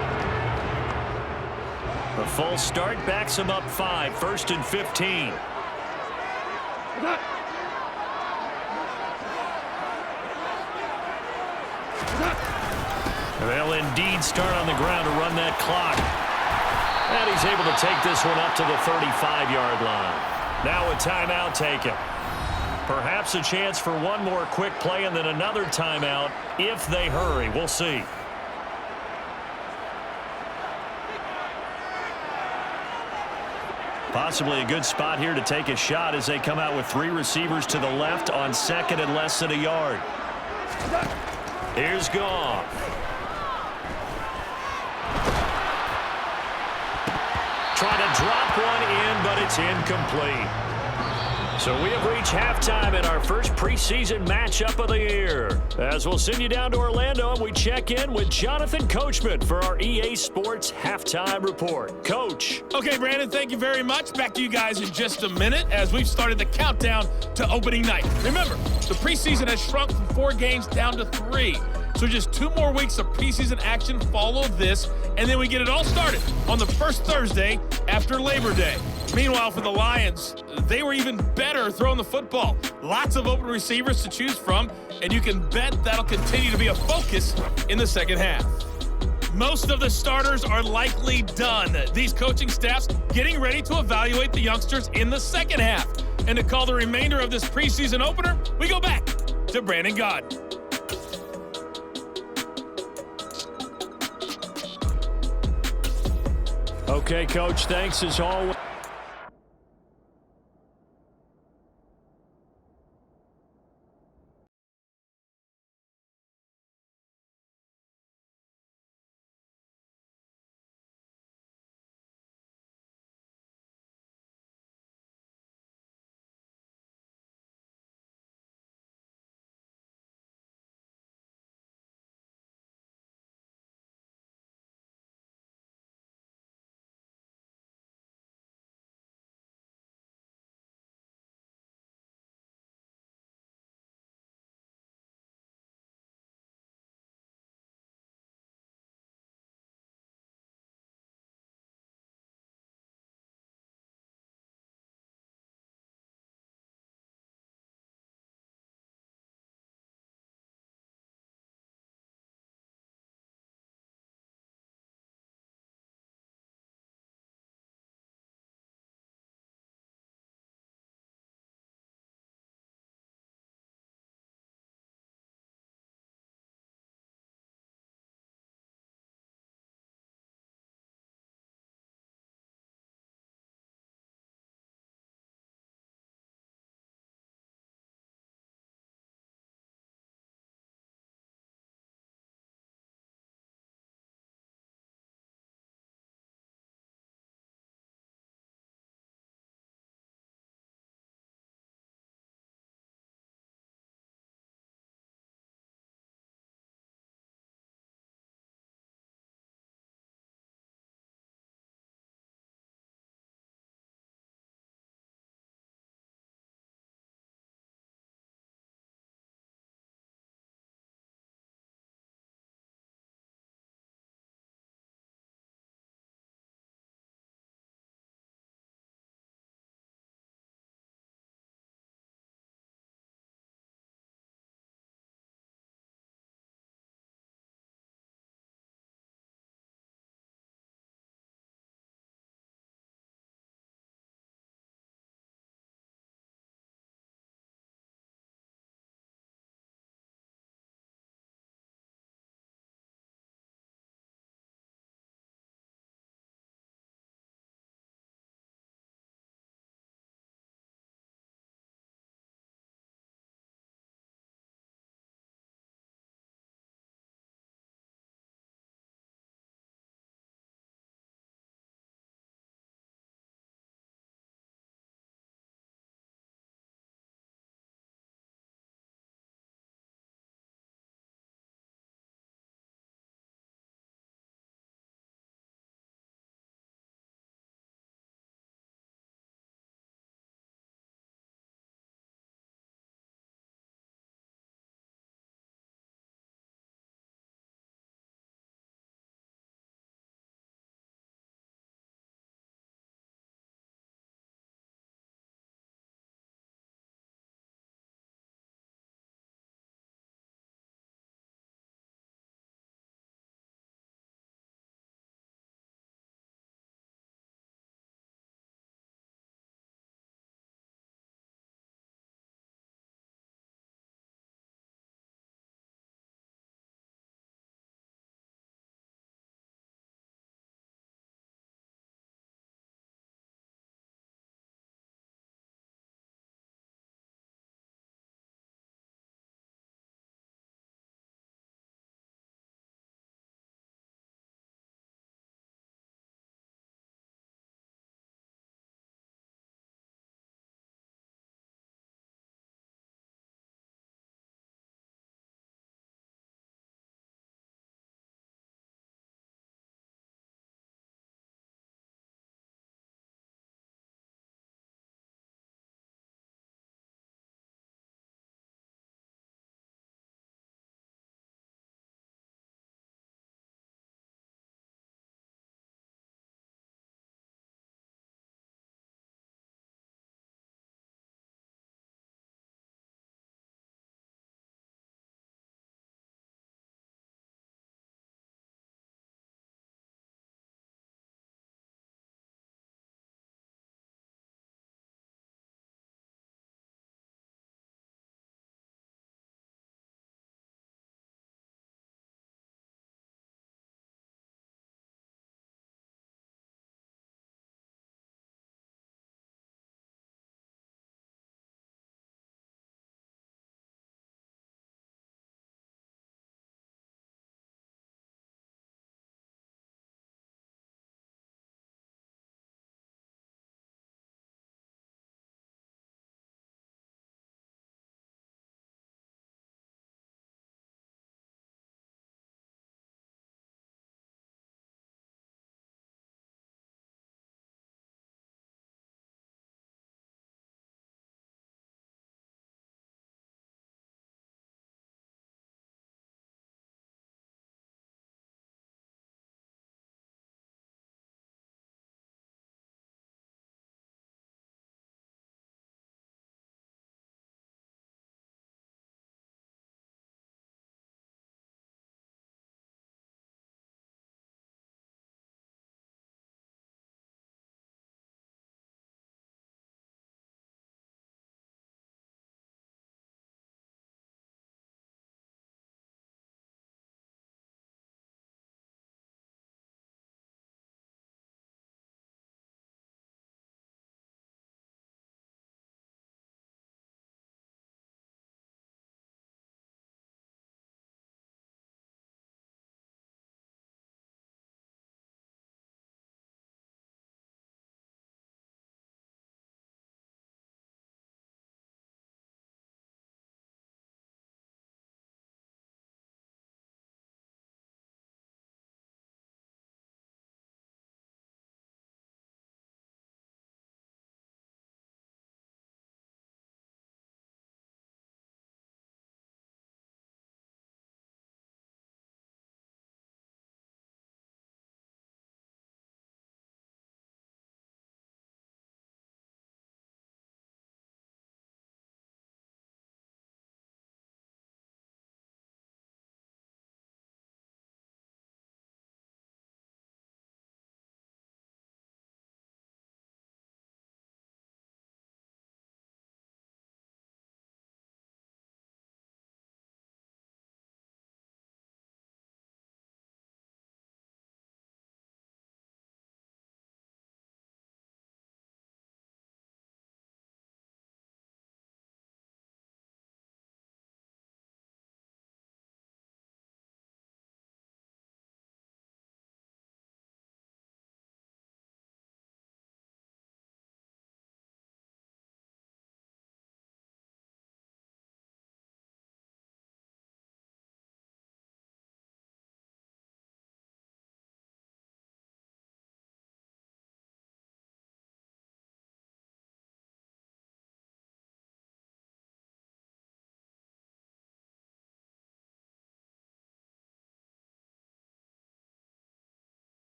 The full start backs them up 5, 1st and 15. They'll indeed start on the ground to run that clock. And he's able to take this one up to the 35-yard line. Now a timeout taken. Perhaps a chance for one more quick play and then another timeout if they hurry. We'll see. Possibly a good spot here to take a shot as they come out with 3 receivers to the left on 2nd and less than a yard. Here's Goff. Trying to drop one in, but it's incomplete. So we have reached halftime in our first preseason matchup of the year. As we'll send you down to Orlando, and we check in with Jonathan Coachman for our EA Sports Halftime Report. Coach. Okay, Brandon, thank you very much. Back to you guys in just a minute as we've started the countdown to opening night. Remember, the preseason has shrunk from 4 games down to 3. So just 2 more weeks of preseason action follow this, and then we get it all started on the first Thursday after Labor Day. Meanwhile, for the Lions, they were even better throwing the football. Lots of open receivers to choose from, and you can bet that'll continue to be a focus in the second half. Most of the starters are likely done. These coaching staffs getting ready to evaluate the youngsters in the second half. And to call the remainder of this preseason opener, we go back to Brandon Gaudin. Okay, Coach, thanks as always.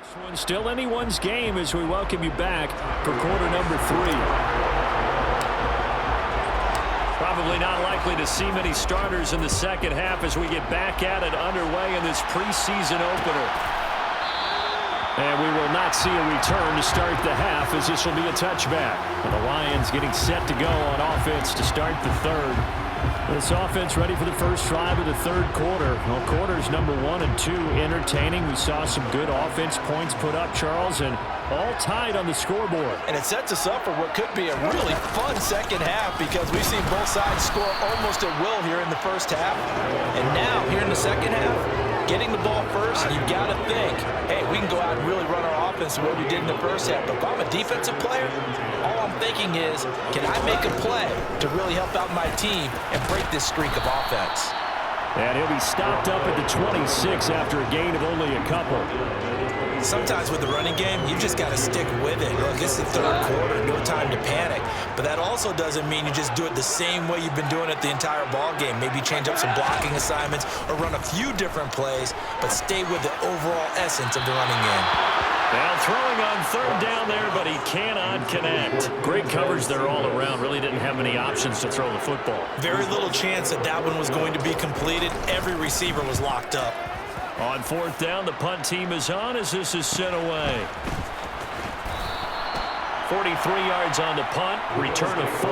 This one's still anyone's game as we welcome you back for quarter number 3. Probably not likely to see many starters in the second half as we get back at it underway in this preseason opener. And we will not see a return to start the half as this will be a touchback. And the Lions getting set to go on offense to start the third. This offense ready for the first drive of the third quarter. Well, quarters number 1 and 2 entertaining. We saw some good offense points put up, Charles, and all tied on the scoreboard. And it sets us up for what could be a really fun second half because we've seen both sides score almost at will here in the first half. And now, here in the second half, getting the ball first, you've got to think, hey, we can go out and really run our offense the way we did in the first half. But if I'm a defensive player, all I'm thinking is, can I make a play to really help out my team and break this streak of offense? And he'll be stopped up at the 26 after a gain of only a couple. Sometimes with the running game, you just got to stick with it. Look, it's the third quarter, no time to panic. But that also doesn't mean you just do it the same way you've been doing it the entire ball game. Maybe change up some blocking assignments or run a few different plays, but stay with the overall essence of the running game. Now throwing on third down there, but he cannot connect. Great coverage there all around. Really didn't have many options to throw the football. Very little chance that that one was going to be completed. Every receiver was locked up. On fourth down, the punt team is on as this is sent away. 43 yards on the punt, return of 4.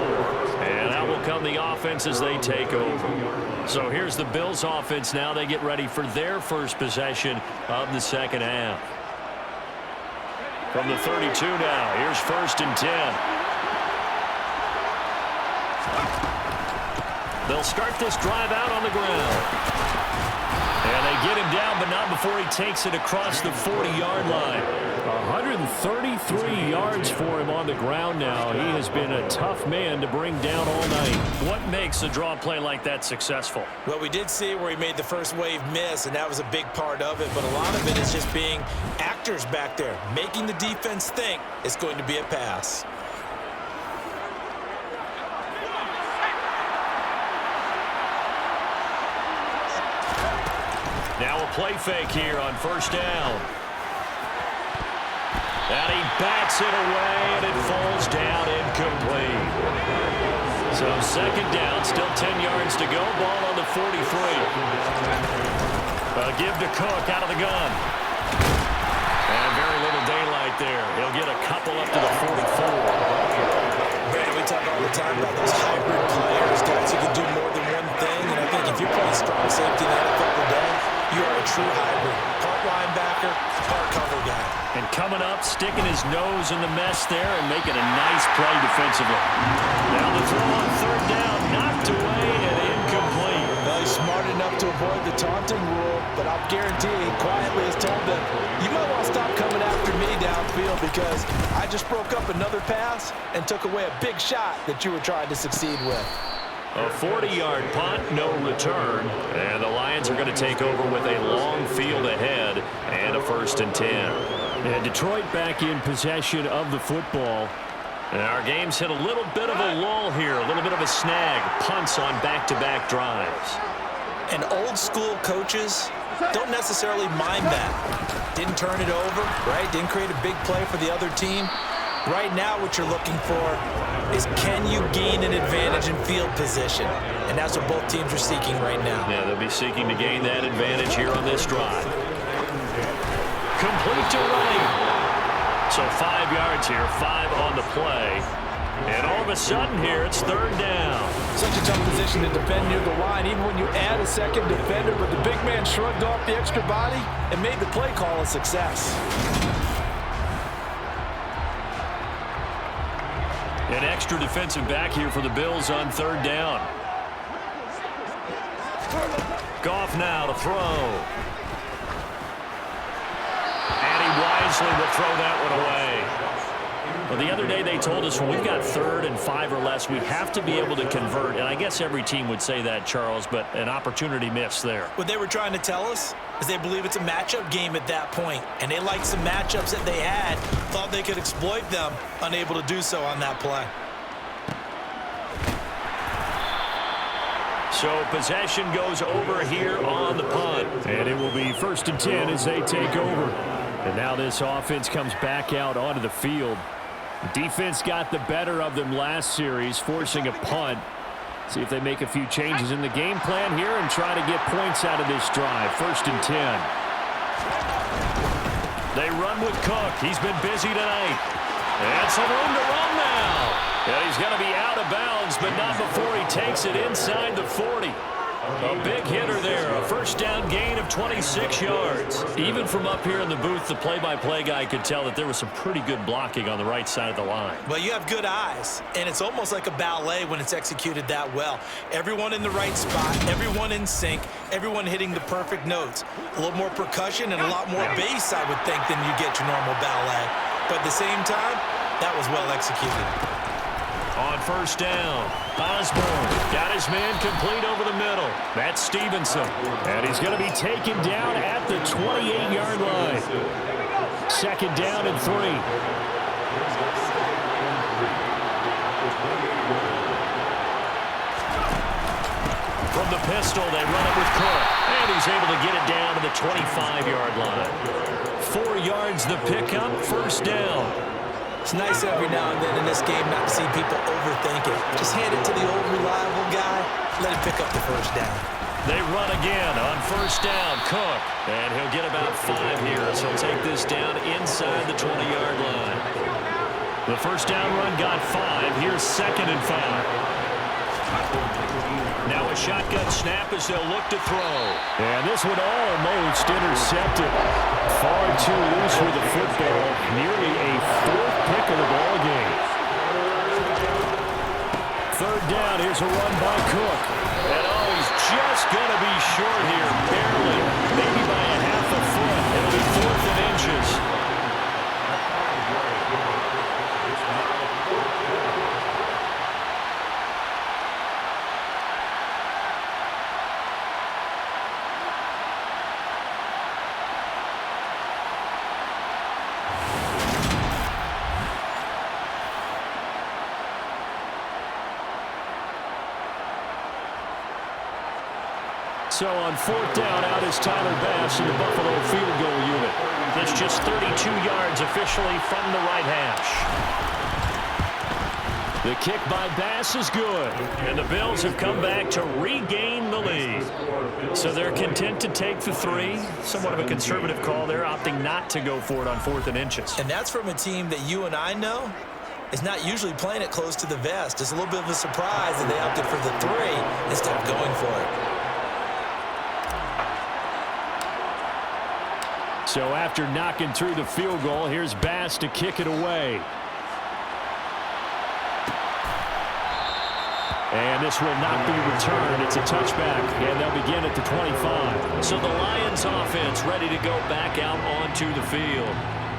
And out will come the offense as they take over. So here's the Bills offense now. They get ready for their first possession of the second half. From the 32 now, here's 1st and 10. They'll start this drive out on the ground. And they get him down, but not before he takes it across the 40-yard line. 133 yards for him on the ground now. He has been a tough man to bring down all night. What makes a draw play like that successful? Well, we did see where he made the first wave miss, and that was a big part of it. But a lot of it is just being actors back there, making the defense think it's going to be a pass. Now a play fake here on 1st down. And he bats it away, and it falls down incomplete. So 2nd down, still 10 yards to go. Ball on the 43. A give to Cook out of the gun. And very little daylight there. He'll get a couple up to the 44. Brandon, we talk all the time about those hybrid players, guys who can do more than one thing. And I think if you're playing strong safety in the NFL today, you are a true hybrid. Part linebacker, part cover guy. And coming up, sticking his nose in the mess there and making a nice play defensively. Now the throw on 3rd down, knocked away and incomplete. Well, he's smart enough to avoid the taunting rule, but I'll guarantee he quietly has told them, you might want to stop coming after me downfield because I just broke up another pass and took away a big shot that you were trying to succeed with. A 40-yard punt, no return. And the Lions are going to take over with a long field ahead and a 1st and 10. And Detroit back in possession of the football. And our game's hit a little bit of a lull here, a little bit of a snag. Punts on back-to-back drives. And old-school coaches don't necessarily mind that. Didn't turn it over, right? Didn't create a big play for the other team. Right now what you're looking for is can you gain an advantage in field position? And that's what both teams are seeking right now. Yeah, they'll be seeking to gain that advantage here on this drive. Complete to running. So 5 yards here, 5 on the play. And all of a sudden here, it's 3rd down. Such a tough position to defend near the line, even when you add a second defender, but the big man shrugged off the extra body and made the play call a success. An extra defensive back here for the Bills on 3rd down. Goff now to throw. And he wisely will throw that one away. Well, the other day they told us when we've got 3rd and 5 or less, we have to be able to convert. And I guess every team would say that, Charles, but an opportunity missed there. What they were trying to tell us is they believe it's a matchup game at that point. And they liked some matchups that they had, thought they could exploit them, unable to do so on that play. So possession goes over here on the punt. And it will be 1st and 10 as they take over. And now this offense comes back out onto the field. Defense got the better of them last series, forcing a punt. See if they make a few changes in the game plan here and try to get points out of this drive. 1st and 10. They run with Cook. He's been busy tonight. And some room to run now. And he's going to be out of bounds, but not before he takes it inside the 40. A big hitter there. A 1st down gain of 26 yards. Even from up here in the booth, the play-by-play guy could tell that there was some pretty good blocking on the right side of the line. Well, you have good eyes, and it's almost like a ballet when it's executed that well. Everyone in the right spot, everyone in sync, everyone hitting the perfect notes. A little more percussion and a lot more bass, I would think, than you get your normal ballet. But at the same time, that was well executed. On 1st down, Osborne got his man complete over the middle. That's Stevenson. And he's going to be taken down at the 28-yard line. 2nd down and 3. From the pistol, they run it with Cook. And he's able to get it down to the 25-yard line. 4 yards the pickup, 1st down. It's nice every now and then in this game not to see people overthink it. Just hand it to the old reliable guy, let him pick up the 1st down. They run again on 1st down, Cook. And he'll get about 5 here as he'll take this down inside the 20-yard line. The 1st down run got 5. Here's 2nd and 5. Now a shotgun snap as they'll look to throw. And this one almost intercepted. Far too loose with the football. Nearly a 4th pick of the ball game. 3rd down. Here's a run by Cook. And he's just going to be short here. Barely. Maybe by a half a foot. It'll be 4th and inches. So on 4th down, out is Tyler Bass in the Buffalo field goal unit. That's just 32 yards officially from the right hash. The kick by Bass is good. And the Bills have come back to regain the lead. So they're content to take the 3. Somewhat of a conservative call there, opting not to go for it on 4th and inches. And that's from a team that you and I know is not usually playing it close to the vest. It's a little bit of a surprise that they opted for the 3 instead of going for it. So after knocking through the field goal, here's Bass to kick it away. And this will not be returned. It's a touchback, and they'll begin at the 25. So the Lions offense ready to go back out onto the field.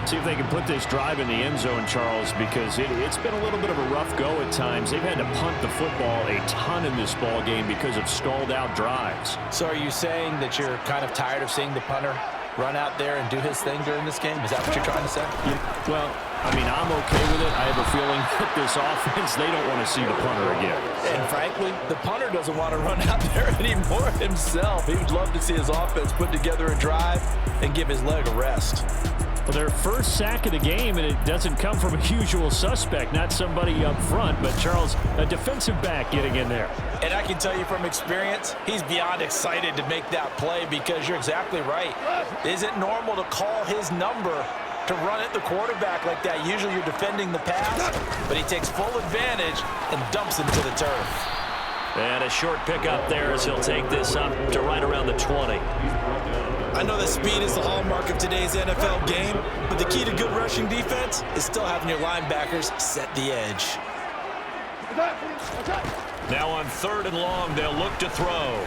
See if they can put this drive in the end zone, Charles, because it's been a little bit of a rough go at times. They've had to punt the football a ton in this ball game because of stalled out drives. So are you saying that you're kind of tired of seeing the punter run out there and do his thing during this game? Is that what you're trying to say? Yeah, well, I mean, I'm okay with it. I have a feeling that this offense, they don't want to see the punter again. And frankly, the punter doesn't want to run out there anymore himself. He would love to see his offense put together a drive and give his leg a rest. Well, their first sack of the game, and it doesn't come from a usual suspect, not somebody up front, but Charles, a defensive back getting in there. And I can tell you from experience, he's beyond excited to make that play because you're exactly right. Is it normal to call his number to run at the quarterback like that? Usually you're defending the pass, but he takes full advantage and dumps him to the turf. And a short pickup there as he'll take this up to right around the 20. I know that speed is the hallmark of today's NFL game, but the key to good rushing defense is still having your linebackers set the edge. Now on 3rd and long, they'll look to throw.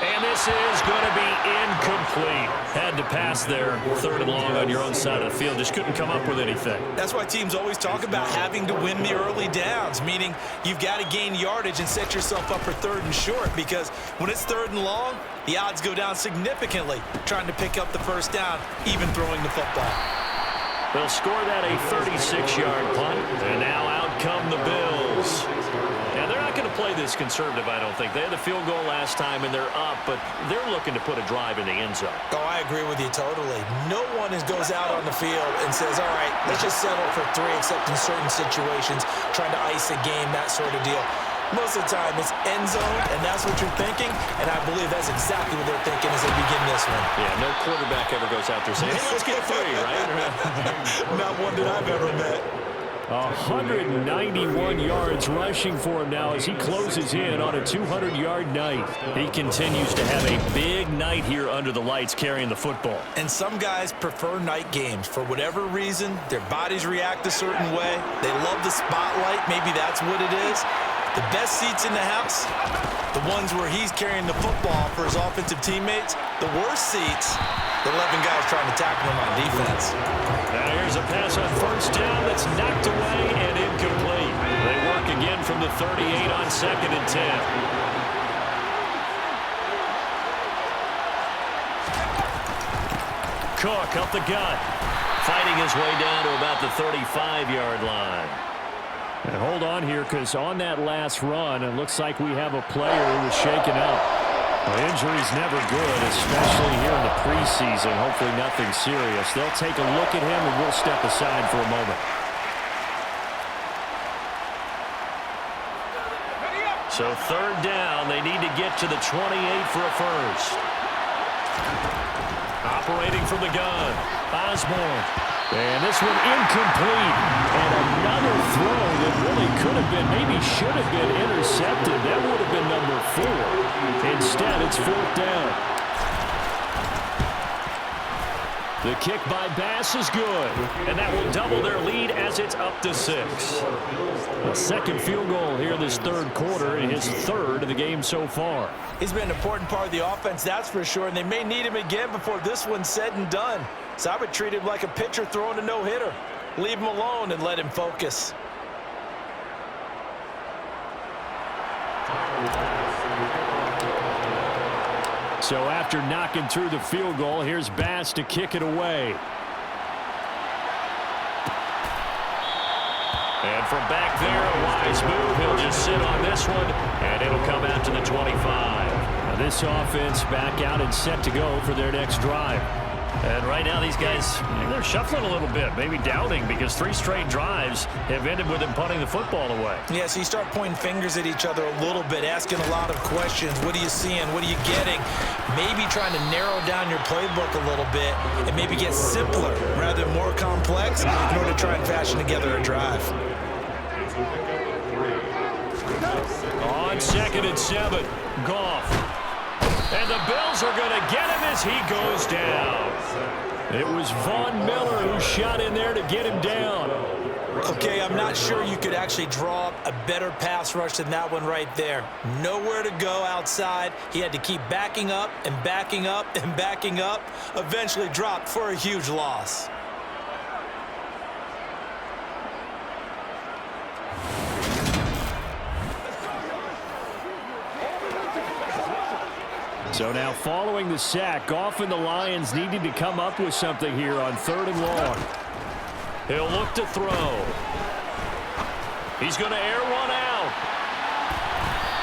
And this is going to be incomplete. Had to pass there. 3rd and long on your own side of the field. Just couldn't come up with anything. That's why teams always talk about having to win the early downs, meaning you've got to gain yardage and set yourself up for 3rd and short, because when it's 3rd and long, the odds go down significantly trying to pick up the 1st down, even throwing the football. They'll score that a 36-yard punt. And now out come the Bills. Now they're not going to play this conservative, I don't think. They had the field goal last time, and they're up, but they're looking to put a drive in the end zone. Oh, I agree with you totally. No one goes out on the field and says, all right, let's just settle for 3, except in certain situations, trying to ice a game, that sort of deal. Most of the time, it's end zone, and that's what you're thinking, and I believe that's exactly what they're thinking as they begin this one. Yeah, no quarterback ever goes out there saying, hey, let's get 3, right? Not one that I've ever met. 191 yards rushing for him now as he closes in on a 200-yard night. He continues to have a big night here under the lights carrying the football. And some guys prefer night games. For whatever reason, their bodies react a certain way. They love the spotlight. Maybe that's what it is. The best seats in the house, the ones where he's carrying the football for his offensive teammates. The worst seats, the 11 guys trying to tackle him on defense. Now here's a pass on first down that's knocked away and incomplete. They work again from the 38 on 2nd and 10. Cook up the gut, fighting his way down to about the 35-yard line. And hold on here, because on that last run, it looks like we have a player who was shaken up. Well, injury's never good, especially here in the preseason. Hopefully nothing serious. They'll take a look at him, and we'll step aside for a moment. So 3rd down, they need to get to the 28 for a first. Operating from the gun, Osborne. And this one incomplete. And another throw that really could have been, maybe should have been intercepted. That would have been number 4. Instead, it's 4th down. The kick by Bass is good. And that will double their lead as it's up to 6. A second field goal here in this 3rd quarter, and his 3rd of the game so far. He's been an important part of the offense, that's for sure, and they may need him again before this one's said and done. So I would treat him like a pitcher throwing a no-hitter. Leave him alone and let him focus. So after knocking through the field goal, here's Bass to kick it away. And from back there, a wise move. He'll just sit on this one, and it'll come out to the 25. Now this offense back out and set to go for their next drive. And right now, these guys, they're shuffling a little bit, maybe doubting, because 3 straight drives have ended with them punting the football away. Yeah, so you start pointing fingers at each other a little bit, asking a lot of questions. What are you seeing? What are you getting? Maybe trying to narrow down your playbook a little bit and maybe get simpler rather than more complex in order to try and fashion together a drive. On 2nd and 7, Goff. And the Bills are going to get him as he goes down. It was Von Miller who shot in there to get him down. Okay, I'm not sure you could actually draw up a better pass rush than that one right there. Nowhere to go outside. He had to keep backing up and backing up and backing up. Eventually dropped for a huge loss. So now following the sack, Goff and the Lions needed to come up with something here on 3rd and long. He'll look to throw. He's going to air one out.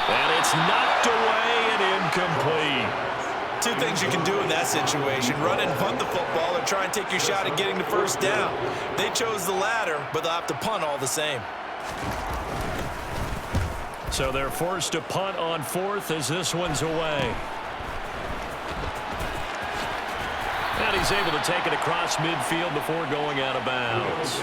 And it's knocked away and incomplete. 2 things you can do in that situation: run and punt the football, or try and take your shot at getting the first down. They chose the latter, but they'll have to punt all the same. So they're forced to punt on 4th as this one's away. And he's able to take it across midfield before going out of bounds.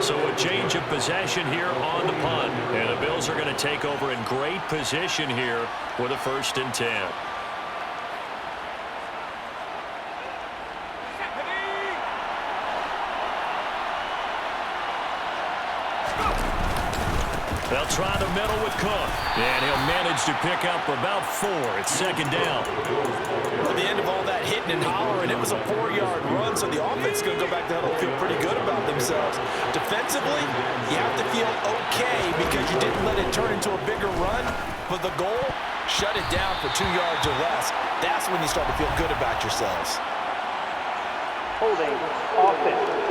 So a change of possession here on the punt. And the Bills are going to take over in great position here with a 1st and 10. They'll try the middle with Cook. And he'll manage to pick up about 4. It's 2nd down. At the end of all that hitting and hollering, it was a 4-yard run, so the offense is going to go back to huddle and feel pretty good about themselves. Defensively, you have to feel okay because you didn't let it turn into a bigger run. But the goal, shut it down for 2 yards or less. That's when you start to feel good about yourselves. Holding offense.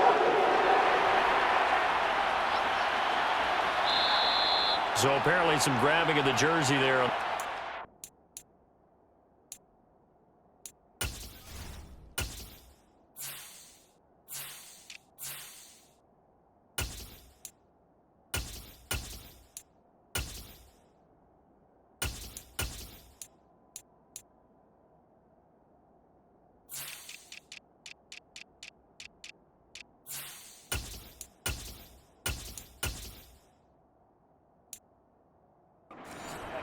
So apparently some grabbing of the jersey there.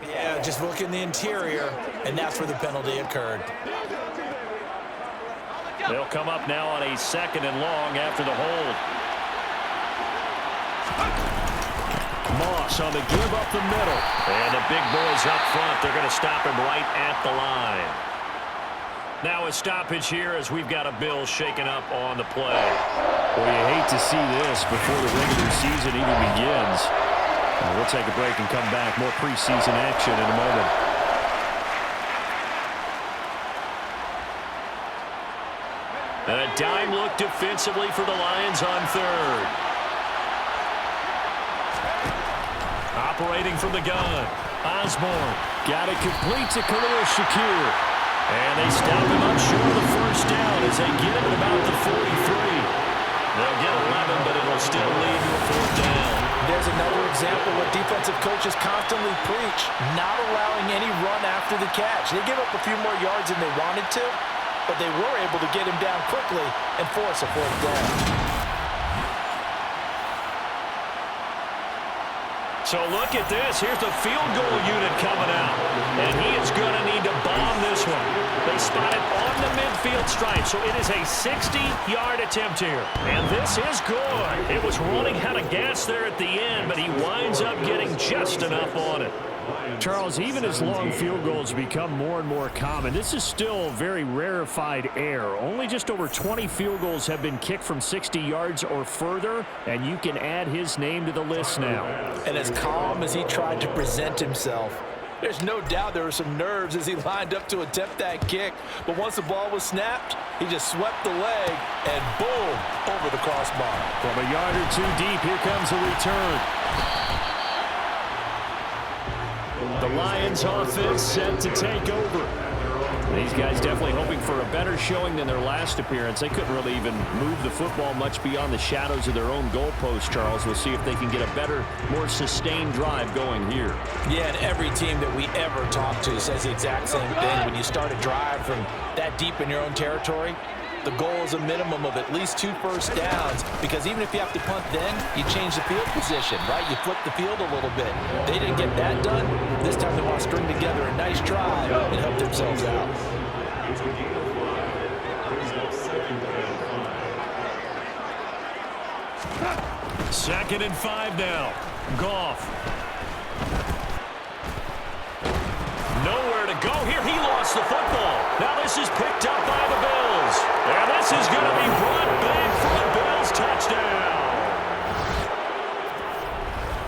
Yeah, just look in the interior, and that's where the penalty occurred. They'll come up now on a 2nd and long after the hold. Moss on the give up the middle. And the big boys up front. They're going to stop him right at the line. Now a stoppage here as we've got a Bill shaken up on the play. Well, you hate to see this before the regular season even begins. We'll take a break and come back. More preseason action in a moment. And a dime look defensively for the Lions on 3rd. Operating from the gun. Osborne got it complete to Khalil Shakir. And they stop him up short of the 1st down as they get him at about the 43. They'll get 11, but it'll still lead to a 4th down. There's another example what defensive coaches constantly preach, not allowing any run after the catch. They give up a few more yards than they wanted to, but they were able to get him down quickly and force a 4th down. So look at this. Here's the field goal unit coming out. And he is going to need to bomb this one. They spot it on the midfield stripe. So it is a 60-yard attempt here. And this is good. It was running out of gas there at the end, but he winds up getting just enough on it. Charles, even as long field goals become more and more common, this is still very rarefied air. Only just over 20 field goals have been kicked from 60 yards or further, and you can add his name to the list now. And as calm as he tried to present himself, there's no doubt there were some nerves as he lined up to attempt that kick. But once the ball was snapped, he just swept the leg and boom, over the crossbar. From a yard or two deep, here comes a return. The Lions offense set to take over. These guys definitely hoping for a better showing than their last appearance. They couldn't really even move the football much beyond the shadows of their own goalpost, Charles. We'll see if they can get a better, more sustained drive going here. Yeah, and every team that we ever talk to says the exact same thing. When you start a drive from that deep in your own territory, the goal is a minimum of at least 2 first downs, because even if you have to punt then, you change the field position, right? You flip the field a little bit. They didn't get that done. This time they want to string together a nice drive and help themselves out. Second and 5 now. Goff. Nowhere to go here. He lost the football. Now this is picked up by the Bills. And this is going to be brought back for the Bills touchdown.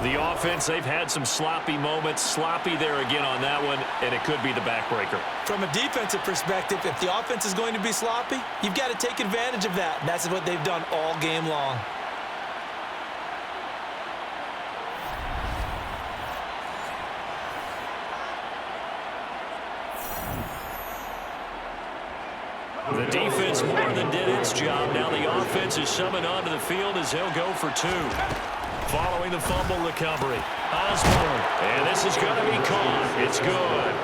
The offense, they've had some sloppy moments. Sloppy there again on that one, and it could be the backbreaker. From a defensive perspective, if the offense is going to be sloppy, you've got to take advantage of that. And that's what they've done all game long. The defense more than did its job. Now the offense is summoned onto the field as they'll go for 2. Following the fumble recovery, Osborne. And this is going to be caught. It's good.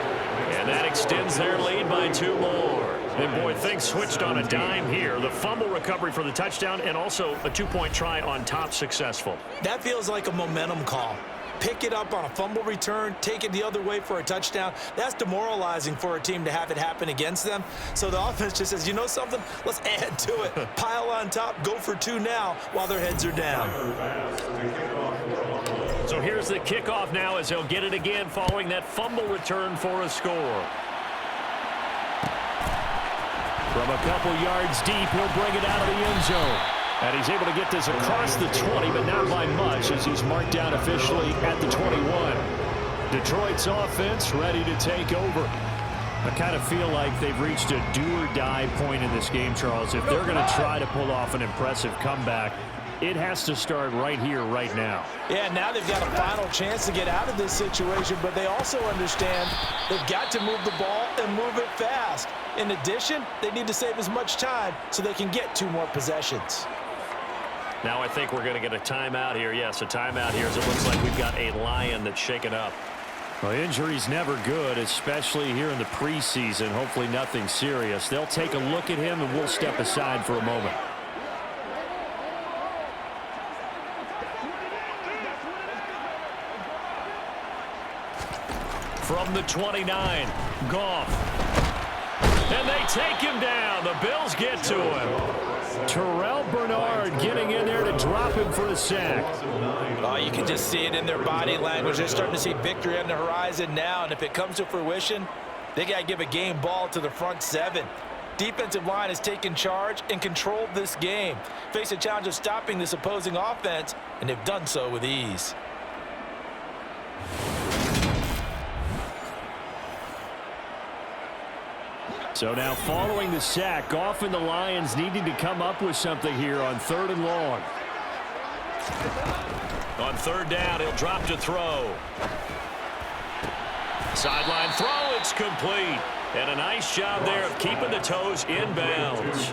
And that extends their lead by 2 more. And boy, things switched on a dime here. The fumble recovery for the touchdown and also a 2-point try on top successful. That feels like a momentum call. Pick it up on a fumble return, take it the other way for a touchdown. That's demoralizing for a team to have it happen against them. So the offense just says, you know something? Let's add to it. Pile on top, go for 2 now while their heads are down. So here's the kickoff now as they'll get it again following that fumble return for a score. From a couple yards deep, he'll bring it out of the end zone. And he's able to get this across the 20, but not by much as he's marked down officially at the 21. Detroit's offense ready to take over. I kind of feel like they've reached a do-or-die point in this game, Charles. If they're going to try to pull off an impressive comeback, It has to start right here, right now. Yeah, now they've got a final chance to get out of this situation, but they also understand they've got to move the ball and move it fast. In addition, they need to save as much time so they can get 2 more possessions. Now I think we're going to get a timeout here. Yes, a timeout here as it looks like we've got a Lion that's shaken up. Well, injury's never good, especially here in the preseason. Hopefully nothing serious. They'll take a look at him, and we'll step aside for a moment. From the 29, Goff. And they take him down. The Bills get to him. Terrell Bernard getting in there to drop him for a sack. Oh, you can just see it in their body language. They're starting to see victory on the horizon now, and if it comes to fruition, they got to give a game ball to the front 7. Defensive line has taken charge and controlled this game. Face a challenge of stopping this opposing offense, and they've done so with ease. So now following the sack, Goff and the Lions needing to come up with something here on 3rd and long. On 3rd down, he'll drop to throw. Sideline throw, it's complete. And a nice job there of keeping the toes inbounds.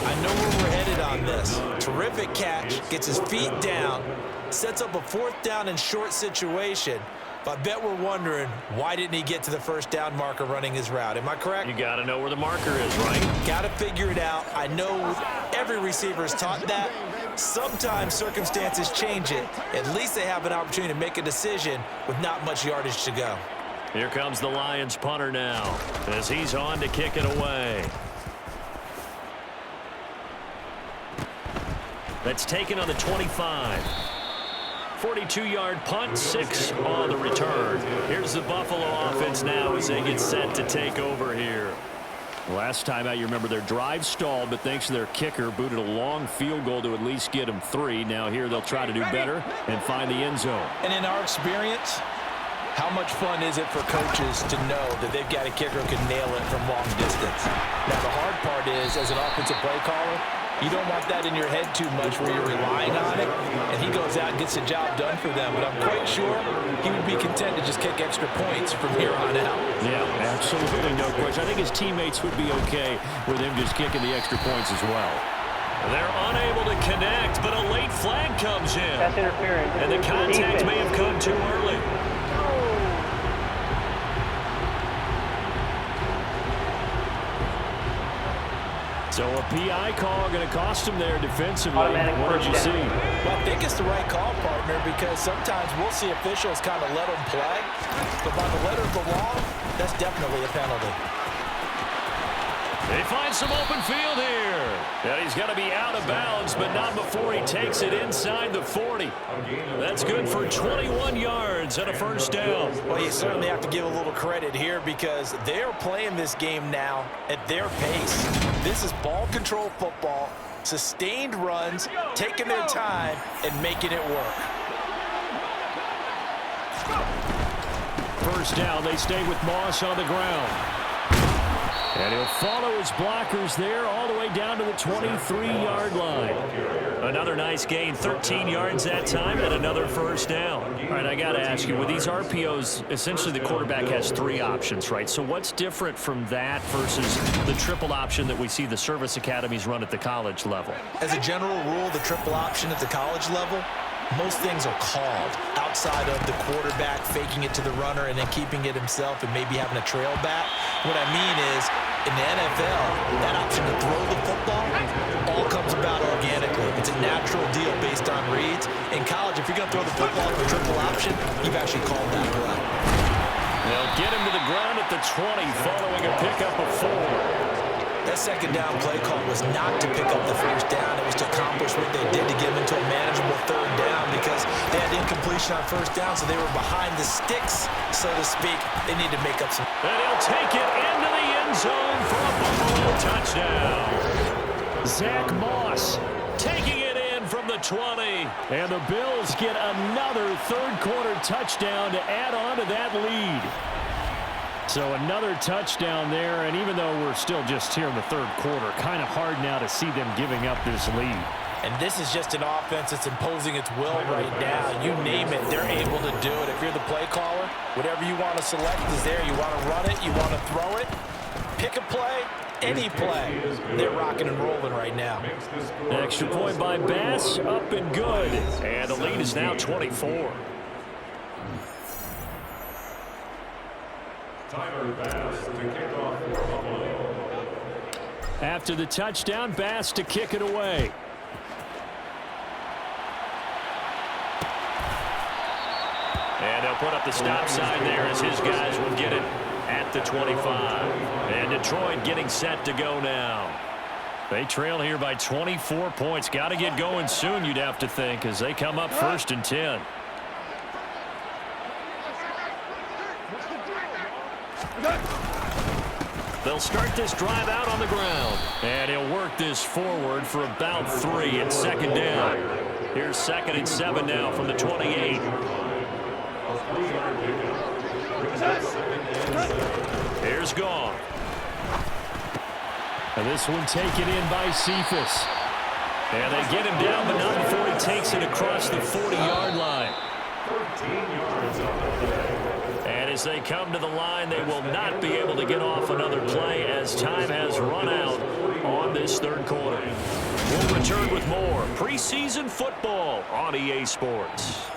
I know where we're headed on this. Terrific catch, gets his feet down, sets up a 4th down and short situation. But I bet we're wondering, why didn't he get to the 1st down marker running his route? Am I correct? You got to know where the marker is, right? Got to figure it out. I know every receiver is taught that. Sometimes circumstances change it. At least they have an opportunity to make a decision with not much yardage to go. Here comes the Lions punter now as he's on to kick it away. That's taken on the 25. 42-yard punt, 6 on the return. Here's the Buffalo offense now as they get set to take over here. Last time out, you remember their drive stalled, but thanks to their kicker, booted a long field goal to at least get them 3. Now here they'll try to do better and find the end zone. And in our experience, how much fun is it for coaches to know that they've got a kicker who can nail it from long distance? Now, the hard part is, as an offensive play caller, you don't want that in your head too much where you're relying on it, and he goes out and gets the job done for them. But I'm quite sure he would be content to just kick extra points from here on out. Yeah, absolutely, no question. I think his teammates would be okay with him just kicking the extra points as well. They're unable to connect, but a late flag comes in. That's interference. And the contact may have come too early. So a PI call going to cost him there defensively. What did you see? Well, I think it's the right call, partner, because sometimes we'll see officials kind of let them play. But by the letter of the law, that's definitely a penalty. They find some open field here. And he's going to be out of bounds, but not before he takes it inside the 40. That's good for 21 yards and a 1st down. Well, you certainly have to give a little credit here because they're playing this game now at their pace. This is ball control football, sustained runs, taking their time, and making it work. 1st down, they stay with Moss on the ground. And he'll follow his blockers there all the way down to the 23-yard line. Another nice gain, 13 yards that time, and another 1st down. All right, I got to ask you, with these RPOs, essentially the quarterback has 3 options, right? So what's different from that versus the triple option that we see the service academies run at the college level? As a general rule, the triple option at the college level, most things are called outside of the quarterback faking it to the runner and then keeping it himself and maybe having a trail back. What I mean is, in the NFL, that option to throw the football all comes about organically. It's a natural deal based on reads. In college, if you're going to throw the football for triple option, you've actually called that play. They'll get him to the ground at the 20 following a pickup of 4. That 2nd down play call was not to pick up the 1st down. It was to accomplish what they did to get them into a manageable 3rd down because they had incompletion on 1st down, so they were behind the sticks, so to speak. They need to make up some. And he'll take it into the end zone for a Buffalo touchdown. Zach Moss Taking it in from the 20. And the Bills get another 3rd quarter touchdown to add on to that lead. So another touchdown there, and even though we're still just here in the 3rd quarter, kind of hard now to see them giving up this lead. And this is just an offense that's imposing its will right now. You name it, they're able to do it. If you're the play caller, whatever you want to select is there. You want to run it, you want to throw it, pick a play, any play. They're rocking and rolling right now. Extra point by Bass, up and good. And the lead is now 24. Tyler Bass to kick off for Buffalo. After the touchdown, Bass to kick it away. And they'll put up the stop sign there as his guys will get it at the 25. And Detroit getting set to go now. They trail here by 24 points. Got to get going soon, you'd have to think, as they come up 1st and 10. They'll start this drive out on the ground. And he'll work this forward for about 3 at 2nd down. Here's 2nd and 7 now from the 28. Here's Gone. And this one taken in by Cephas. And they get him down, but not before he takes it across the 40-yard line. 13 yards on the play. And as they come to the line, they will not be able to get off another play as time has run out on this 3rd quarter. We'll return with more preseason football on EA Sports.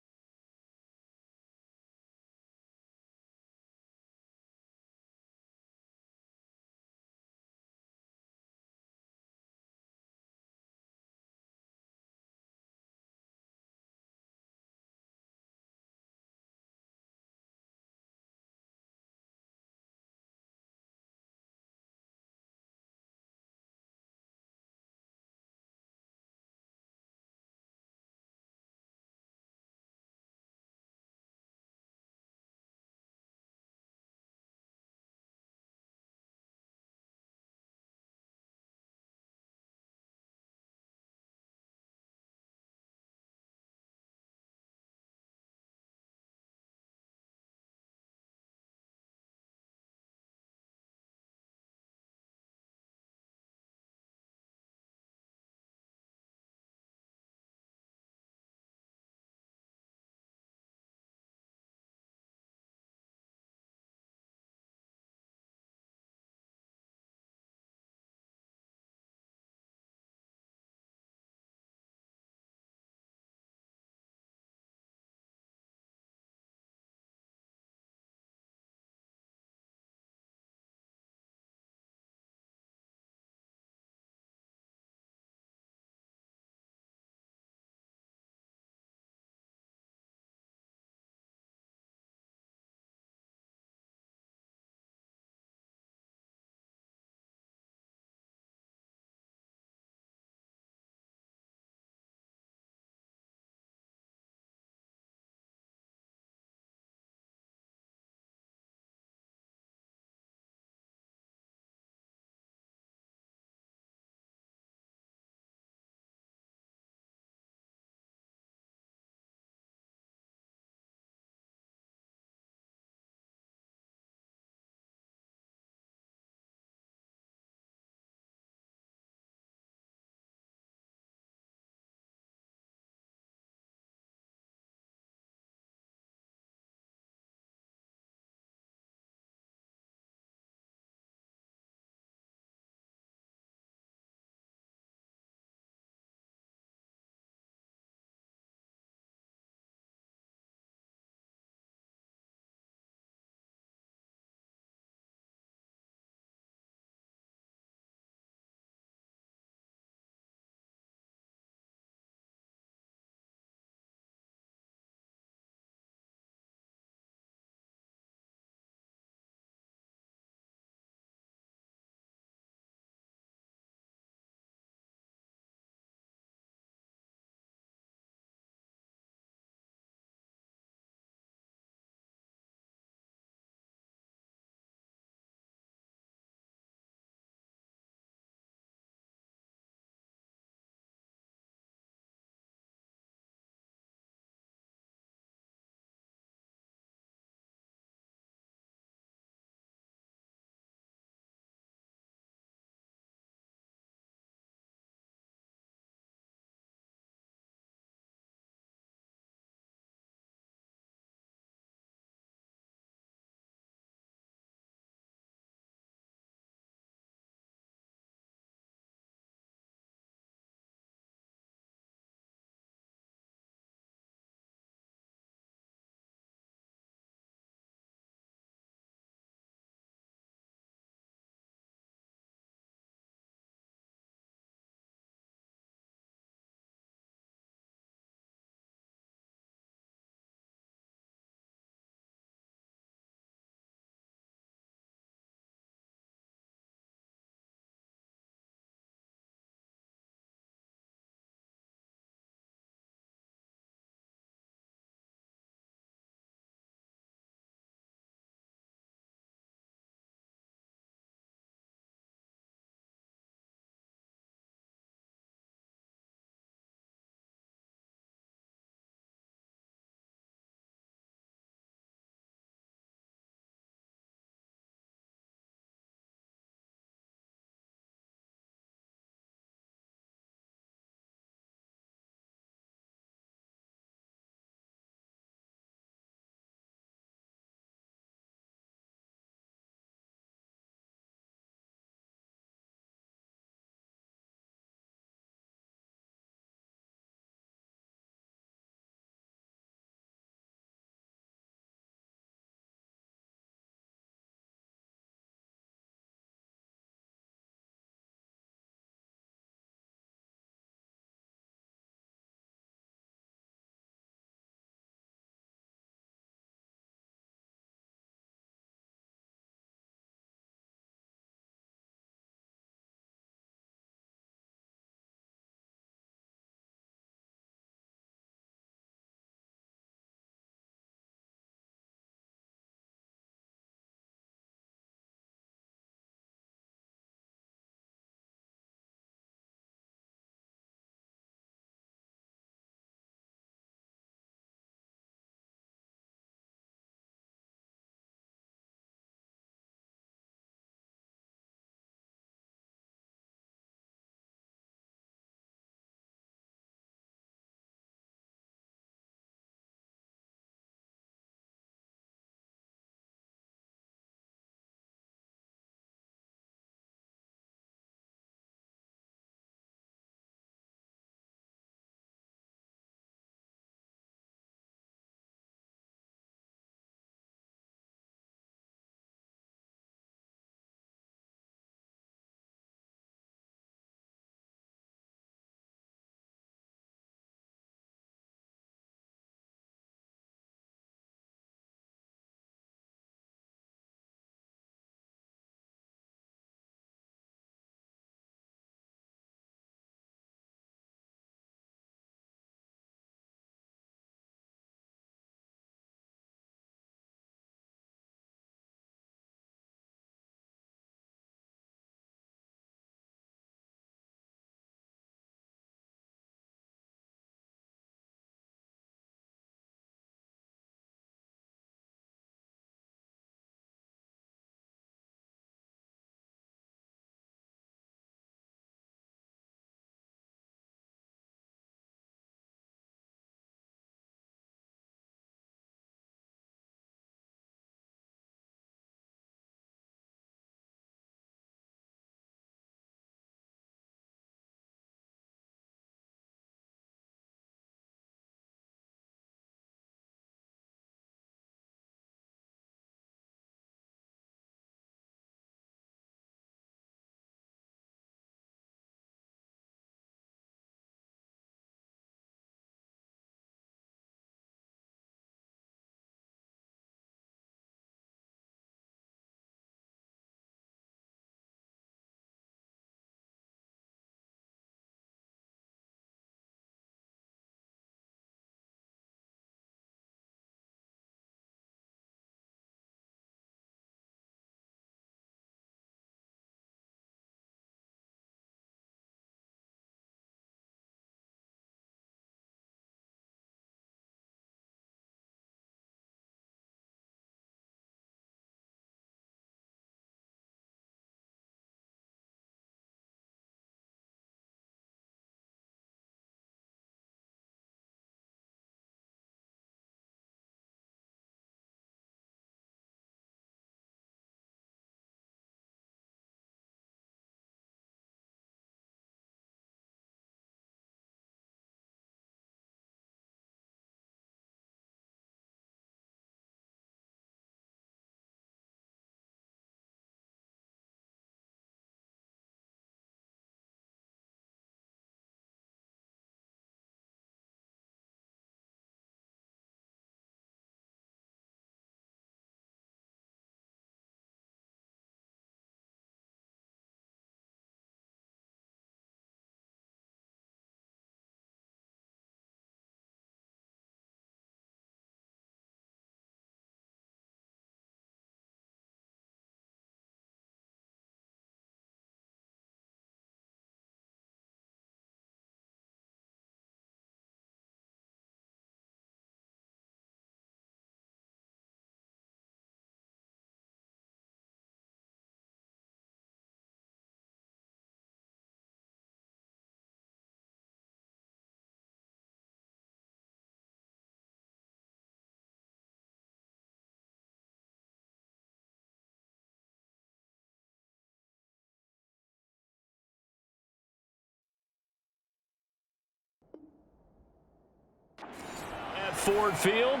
Ford Field.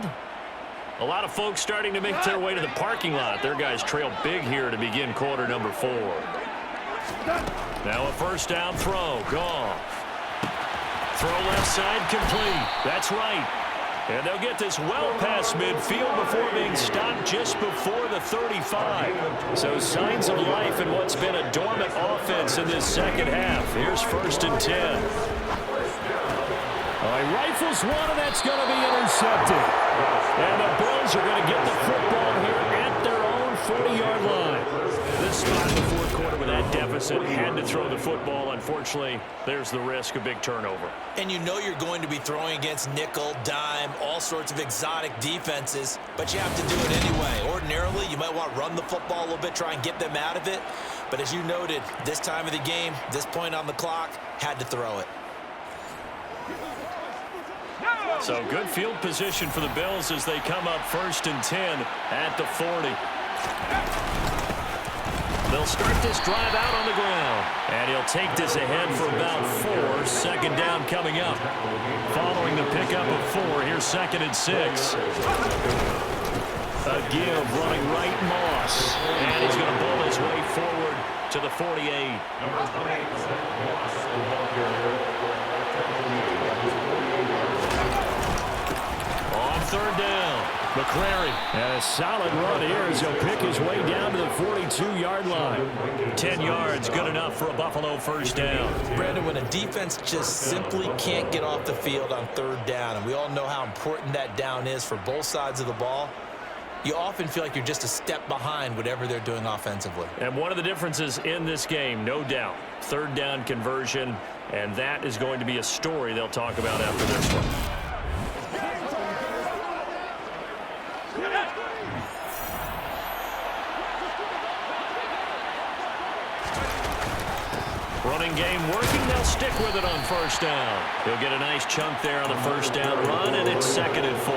A lot of folks starting to make their way to the parking lot. Their guys trail big here to begin quarter number 4. Now a first down throw. Goff. Throw left side complete. That's right. And they'll get this well past midfield before being stopped just before the 35. So signs of life in what's been a dormant offense in this second half. Here's first and 10. He rifles one, and that's going to be intercepted. And the Bills are going to get the football here at their own 40-yard line. This spot in the fourth quarter with that deficit, had to throw the football. Unfortunately, there's the risk of big turnover. And you know you're going to be throwing against nickel, dime, all sorts of exotic defenses, but you have to do it anyway. Ordinarily, you might want to run the football a little bit, try and get them out of it. But as you noted, this time of the game, this point on the clock, had to throw it. So good field position for the Bills as they come up first and 10 at the 40. They'll start this drive out on the ground. And he'll take this ahead for about 4. Second down coming up. Following the pickup of 4, here's second and 6. A give running right Moss. And he's going to bull his way forward to the 48. On third down, McCrary. And a solid run here as he'll pick his way down to the 42-yard line. 10 yards, good enough for a Buffalo first down. Brandon, when a defense just simply can't get off the field on third down, and we all know how important that down is for both sides of the ball, you often feel like you're just a step behind whatever they're doing offensively. And one of the differences in this game, no doubt, third down conversion, and that is going to be a story they'll talk about after this one. Running game working. They'll stick with it on first down. He'll get a nice chunk there on the first down run, and it's second and 4.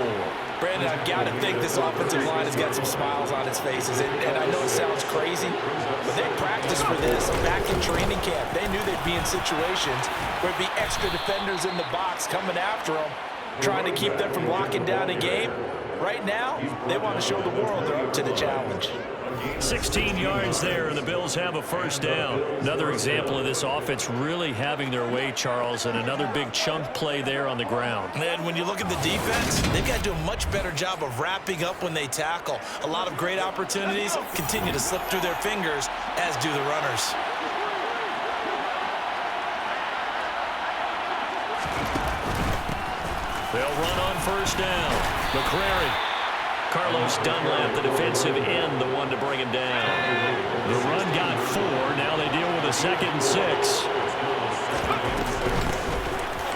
Brandon, I've got to think this offensive line has got some smiles on its faces. And I know it sounds crazy, but they practiced for this back in training camp. They knew they'd be in situations where there'd be extra defenders in the box coming after them, trying to keep them from locking down a game. Right now, they want to show the world they're up to the challenge. 16 yards there, and the Bills have a first down. Another example of this offense really having their way, Charles, and another big chunk play there on the ground. And when you look at the defense, they've got to do a much better job of wrapping up when they tackle. A lot of great opportunities continue to slip through their fingers, as do the runners. They'll run on first down. McCrary. Carlos Dunlap, the defensive end, the one to bring him down. The run got 4. Now they deal with a second and 6.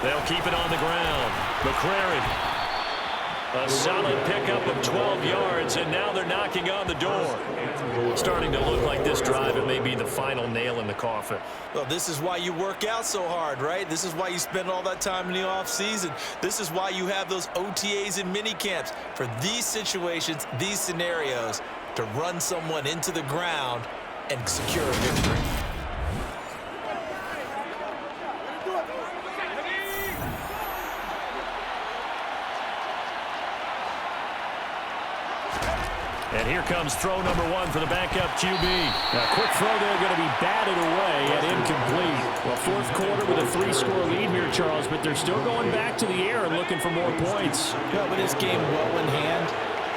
They'll keep it on the ground. McCrary. A solid pickup of 12 yards, and now they're knocking on the door. Starting to look like this drive, it may be the final nail in the coffin. Well, this is why you work out so hard, right? This is why you spend all that time in the offseason. This is why you have those OTAs and mini camps. For these situations, these scenarios, to run someone into the ground and secure a victory. And here comes throw number 1 for the backup QB. A quick throw there going to be batted away and incomplete. Well, fourth quarter with a 3-score lead here, Charles, but they're still going back to the air and looking for more points. Yeah, with this game well in hand,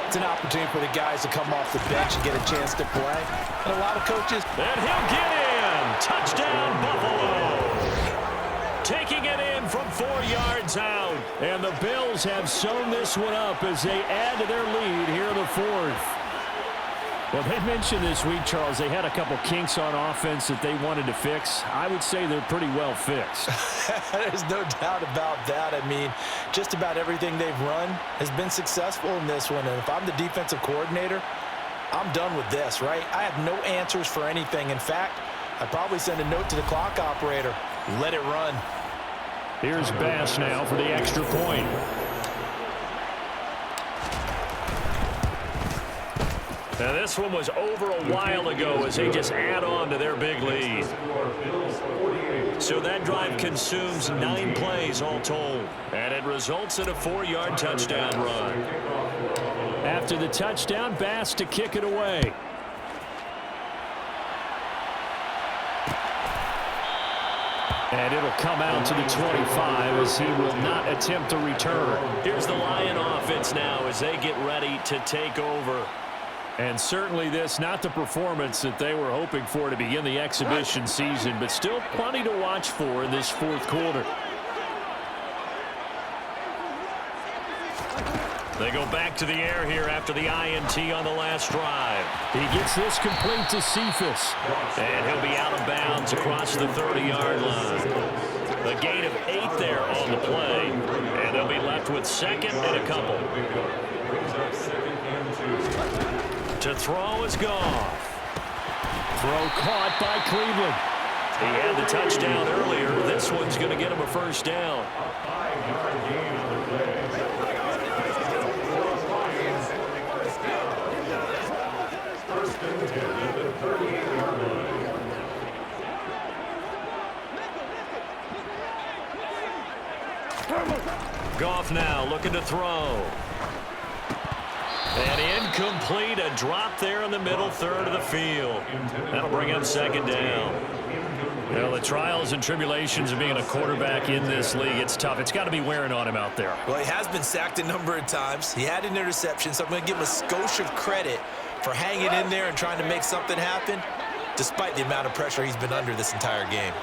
it's an opportunity for the guys to come off the bench and get a chance to play. And a lot of coaches... And he'll get in! Touchdown, Buffalo! Taking it in from 4 yards out. And the Bills have sewn this one up as they add to their lead here in the fourth. Well, they mentioned this week, Charles, they had a couple kinks on offense that they wanted to fix. I would say they're pretty well fixed. There's no doubt about that. I mean, just about everything they've run has been successful in this one. And if I'm the defensive coordinator, I'm done with this, right? I have no answers for anything. In fact, I'd probably send a note to the clock operator. Let it run. Here's Bass now for the extra point. Now, this one was over a while ago as they just add on to their big lead. So that drive consumes 9 plays all told. And it results in a 4-yard touchdown run. After the touchdown, Bass to kick it away. And it'll come out to the 25 as he will not attempt a return. Here's the Lion offense now as they get ready to take over. And certainly this, not the performance that they were hoping for to begin the exhibition season, but still plenty to watch for in this fourth quarter. They go back to the air here after the INT on the last drive. He gets this complete to Cephas. And he'll be out of bounds across the 30-yard line. A gain of 8 there on the play. And they'll be left with second and a couple. To throw is Goff. Throw caught by Cleveland. He had the touchdown earlier. This one's going to get him a first down. Goff now looking to throw. And incomplete, a drop there in the middle third of the field. That'll bring him second down. You know, the trials and tribulations of being a quarterback in this league, it's tough. It's got to be wearing on him out there. Well, he has been sacked a number of times. He had an interception, so I'm going to give him a skosh of credit for hanging in there and trying to make something happen, despite the amount of pressure he's been under this entire game.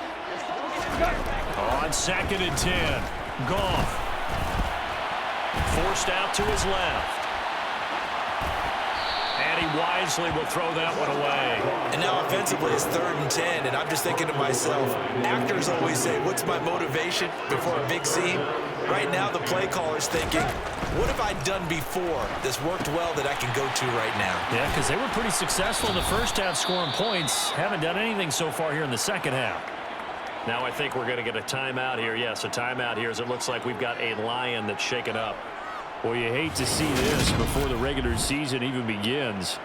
On 2nd and 10, Goff. Forced out to his left. And he wisely will throw that one away. And now offensively it's 3rd and 10, and I'm just thinking to myself, actors always say, what's my motivation before a big scene? Right now the play caller's thinking, what have I done before that's worked well that I can go to right now? Yeah, because they were pretty successful in the first half scoring points. Haven't done anything so far here in the second half. Now I think we're going to get a timeout here. Yes, a timeout here as it looks like we've got a Lion that's shaken up. Well, you hate to see this before the regular season even begins.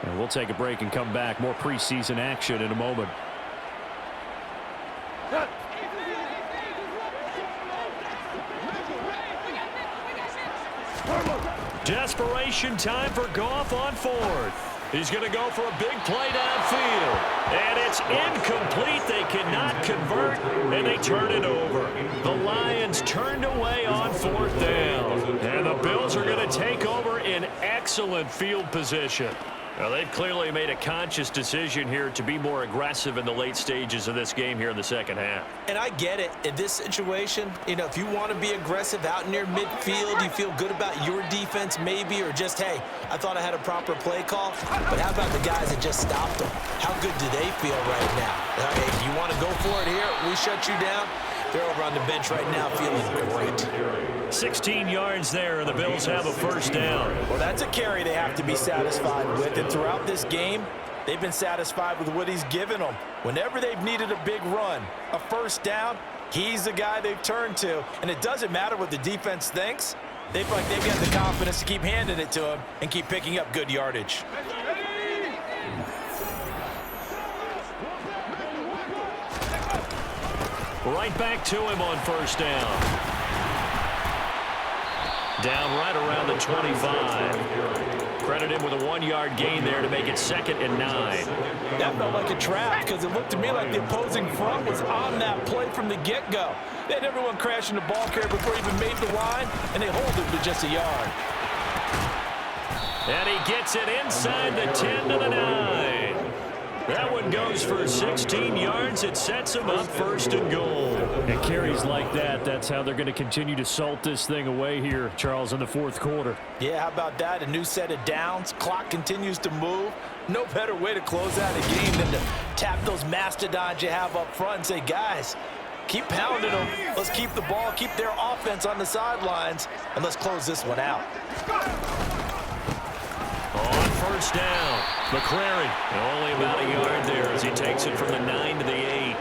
And we'll take a break and come back. More preseason action in a moment. Desperation time for Goff on 4th. He's going to go for a big play downfield. And it's incomplete. They cannot convert, and they turn it over. The Lions turned away on 4th down. And the Bills are going to take over in excellent field position. Now, they've clearly made a conscious decision here to be more aggressive in the late stages of this game here in the second half. And I get it. In this situation, you know, if you want to be aggressive out near midfield, you feel good about your defense maybe, or just, hey, I thought I had a proper play call. But how about the guys that just stopped them? How good do they feel right now? Hey, if you want to go for it here, we shut you down. They're over on the bench right now feeling great. 16 yards there, and the Bills have a first down. Well, that's a carry they have to be satisfied with. And throughout this game, they've been satisfied with what he's given them. Whenever they've needed a big run, a first down, he's the guy they've turned to. And it doesn't matter what the defense thinks. They feel like they've got the confidence to keep handing it to him and keep picking up good yardage. Right back to him on first down. Down right around the 25. Credit him with a 1-yard gain there to make it 2nd and 9. That felt like a trap because it looked to me like the opposing front was on that play from the get-go. They had everyone crashing the ball carrier before he even made the line, and they hold him to just a yard. And he gets it inside the 10 to the 9. That one goes for 16 yards. It sets him up 1st and goal. And carries like that, that's how they're going to continue to salt this thing away here, Charles, in the 4th quarter. Yeah, how about that? A new set of downs. Clock continues to move. No better way to close out a game than to tap those mastodons you have up front and say, guys, keep pounding them. Let's keep the ball, keep their offense on the sidelines, and let's close this one out. On first down, McCrary, only about a yard there as he takes it from the 9 to the 8.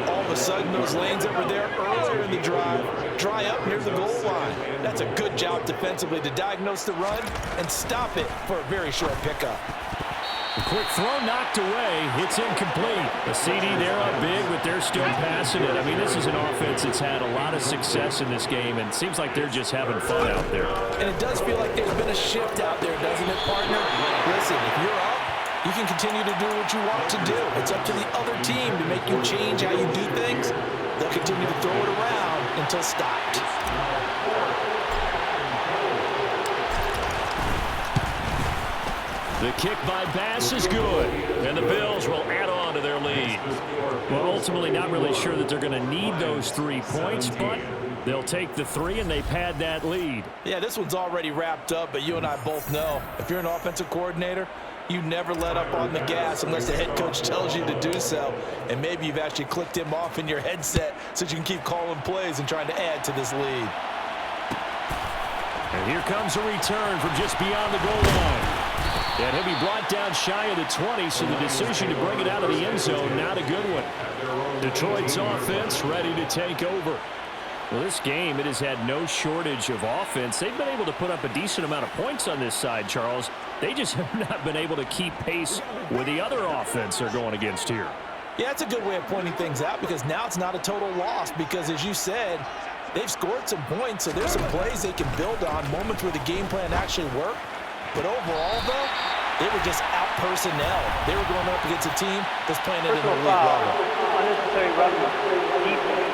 All of a sudden, those lanes that were there earlier in the drive dry up near the goal line. That's a good job defensively to diagnose the run and stop it for a very short pickup. A quick throw knocked away. It's incomplete. The CD, they're up big, but they're still passing it. I mean, this is an offense that's had a lot of success in this game, and it seems like they're just having fun out there. And it does feel like there's been a shift out there, doesn't it, partner? Listen, if you're up, you can continue to do what you want to do. It's up to the other team to make you change how you do things. They'll continue to throw it around until stopped. The kick by Bass is good, and the Bills will add on to their lead. Well, ultimately not really sure that they're going to need those 3 points, but they'll take the 3 and they pad that lead. Yeah, this one's already wrapped up, but you and I both know if you're an offensive coordinator, you never let up on the gas unless the head coach tells you to do so. And maybe you've actually clicked him off in your headset so you can keep calling plays and trying to add to this lead. And here comes a return from just beyond the goal line. And he'll be brought down shy of the 20, so the decision to bring it out of the end zone, not a good one. Detroit's offense ready to take over. Well, this game, it has had no shortage of offense. They've been able to put up a decent amount of points on this side, Charles. They just have not been able to keep pace with the other offense they're going against here. Yeah, that's a good way of pointing things out because now it's not a total loss because, as you said, they've scored some points, so there's some plays they can build on, moments where the game plan actually worked. But overall, though, they were just out-personnel. They were going up against a team that's playing at an elite level. Unnecessary run defense.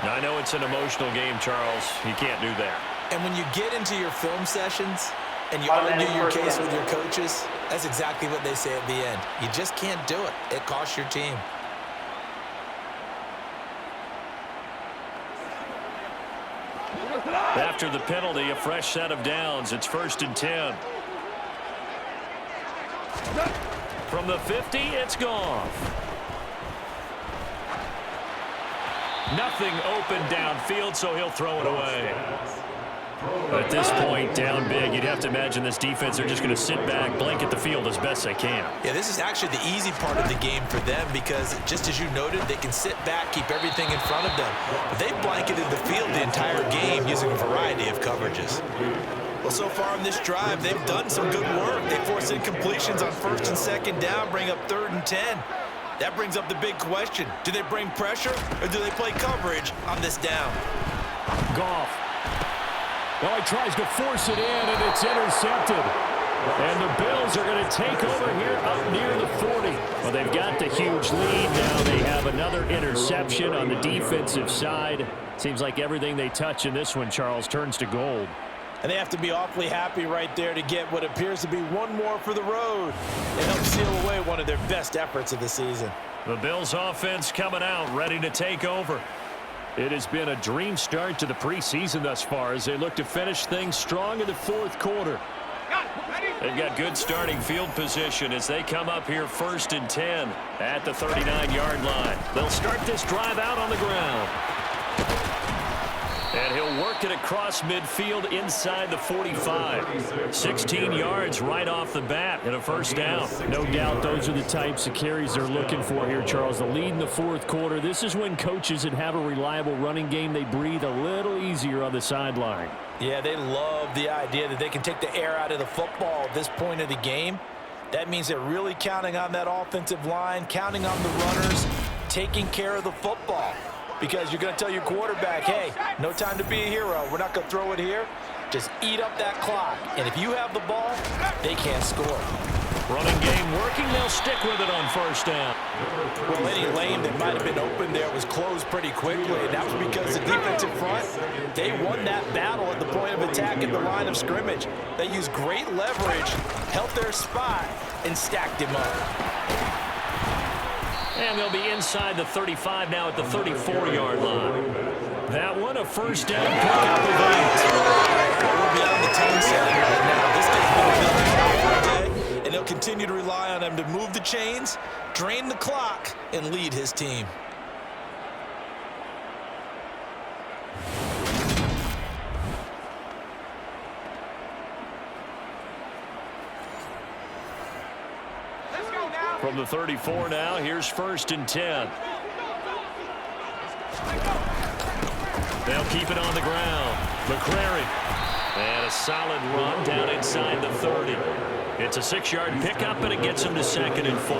Now, I know it's an emotional game, Charles. You can't do that. And when you get into your film sessions and you argue your case with your coaches, that's exactly what they say at the end. You just can't do it. It costs your team. After the penalty, a fresh set of downs. It's 1st and 10. From the 50, it's Goff. Nothing open downfield, so he'll throw it away. At this point, down big, you'd have to imagine this defense are just going to sit back, blanket the field as best they can. Yeah, this is actually the easy part of the game for them because, just as you noted, they can sit back, keep everything in front of them. But they've blanketed the field the entire game using a variety of coverages. Well, so far in this drive, they've done some good work. They force incompletions on 1st and 2nd down, bring up 3rd and 10. That brings up the big question. Do they bring pressure or do they play coverage on this down? Goff. Well, he tries to force it in, and it's intercepted. And the Bills are going to take over here up near the 40. Well, they've got the huge lead. Now they have another interception on the defensive side. Seems like everything they touch in this one, Charles, turns to gold. And they have to be awfully happy right there to get what appears to be one more for the road and help seal away one of their best efforts of the season. The Bills offense coming out, ready to take over. It has been a dream start to the preseason thus far as they look to finish things strong in the 4th quarter. They've got good starting field position as they come up here 1st and 10 at the 39-yard line. They'll start this drive out on the ground. And he'll work it across midfield inside the 45. 16 yards right off the bat and a 1st down. No doubt those are the types of carries they're looking for here, Charles. The lead in the 4th quarter. This is when coaches that have a reliable running game, they breathe a little easier on the sideline. Yeah, they love the idea that they can take the air out of the football at this point of the game. That means they're really counting on that offensive line, counting on the runners, taking care of the football. Because you're going to tell your quarterback, hey, no time to be a hero. We're not going to throw it here. Just eat up that clock. And if you have the ball, they can't score. Running game working. They'll stick with it on 1st down. Well, any lane that might have been open there was closed pretty quickly. And that was because the defensive front, they won that battle at the point of attack at the line of scrimmage. They used great leverage, held their spot, and stacked him up. And they'll be inside the 35 now at the 34-yard line. That one, a 1st down pickup of 8. We're beyond the 10 center right now. This guy's been another powerful day, and they'll continue to rely on him to move the chains, drain the clock, and lead his team. From the 34 now, here's 1st and 10. They'll keep it on the ground. McCrary. And a solid run down inside the 30. It's a 6-yard pickup, and it gets him to 2nd and 4.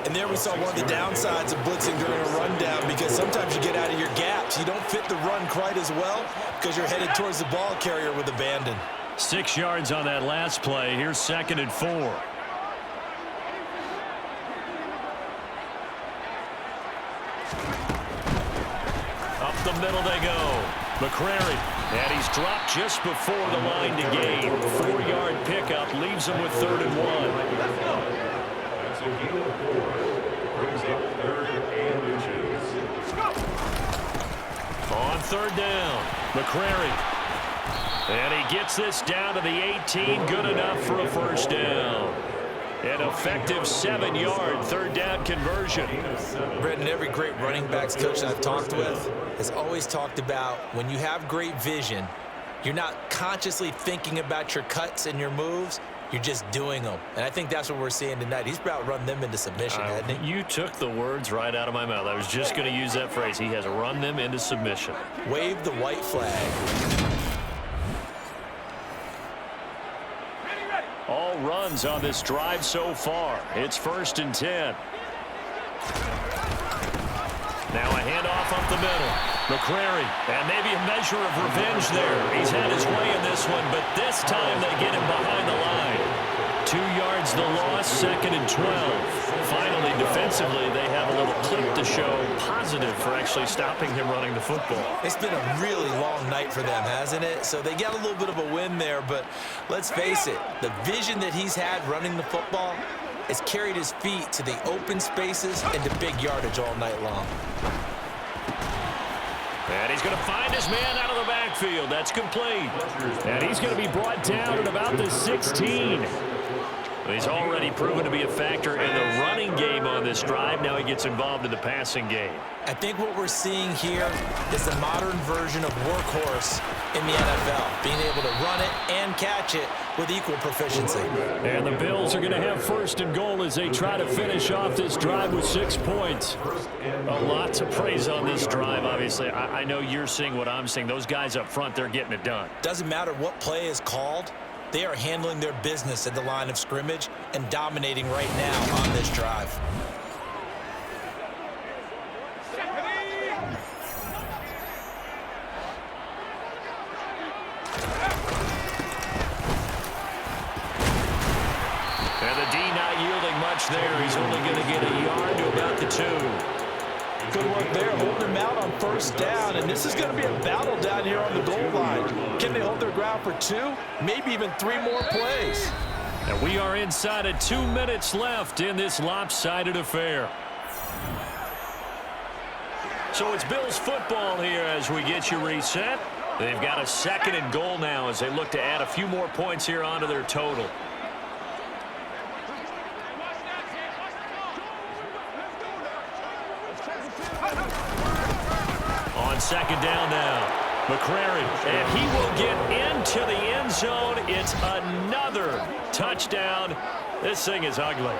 And there we saw one of the downsides of blitzing during a rundown, because sometimes you get out of your gaps. You don't fit the run quite as well because you're headed towards the ball carrier with abandon. 6 yards on that last play. Here's 2nd and 4. Up the middle they go. McCrary. And he's dropped just before the line to gain. 4-yard pickup leaves him with 3rd and 1. That's a gain of 4. Brings up 3rd and inches. On 3rd down, McCrary. And he gets this down to the 18. Good enough for a 1st down. An effective 7-yard 3rd down conversion. Brendan, every great running backs coach I've talked with has always talked about when you have great vision, you're not consciously thinking about your cuts and your moves. You're just doing them. And I think that's what we're seeing tonight. He's about run them into submission, hasn't he? You took the words right out of my mouth. I was just going to use that phrase. He has run them into submission. Wave the white flag. All runs on this drive so far. It's 1st and 10. Now a handoff up the middle. McCrary, and maybe a measure of revenge there. He's had his way in this one, but this time they get him behind the line. 2 yards the loss, 2nd and 12. Finally, defensively, they have a little clip to show positive for actually stopping him running the football. It's been a really long night for them, hasn't it? So they got a little bit of a win there, but let's face it, the vision that he's had running the football has carried his feet to the open spaces and to big yardage all night long. And he's going to find his man out of the backfield. That's complete. And he's going to be brought down at about the 16. He's already proven to be a factor in the running game on this drive. Now he gets involved in the passing game. I think what we're seeing here is the modern version of workhorse in the NFL, being able to run it and catch it with equal proficiency. And the Bills are going to have 1st and goal as they try to finish off this drive with 6 points. A lot to praise on this drive, obviously. I know you're seeing what I'm seeing. Those guys up front, they're getting it done. Doesn't matter what play is called. They are handling their business at the line of scrimmage and dominating right now on this drive. And the D not yielding much there. He's only going to get a yard to about the 2. Good work there, holding them out on 1st down, and this is going to be a battle down here on the goal line. Can they hold their ground for 2, maybe even 3 more plays? And we are inside of 2 minutes left in this lopsided affair. So it's Bills football here as we get you reset. They've got a 2nd and goal now as they look to add a few more points here onto their total. On 2nd down now, McCrary, and he will get into the end zone. It's another touchdown. This thing is ugly.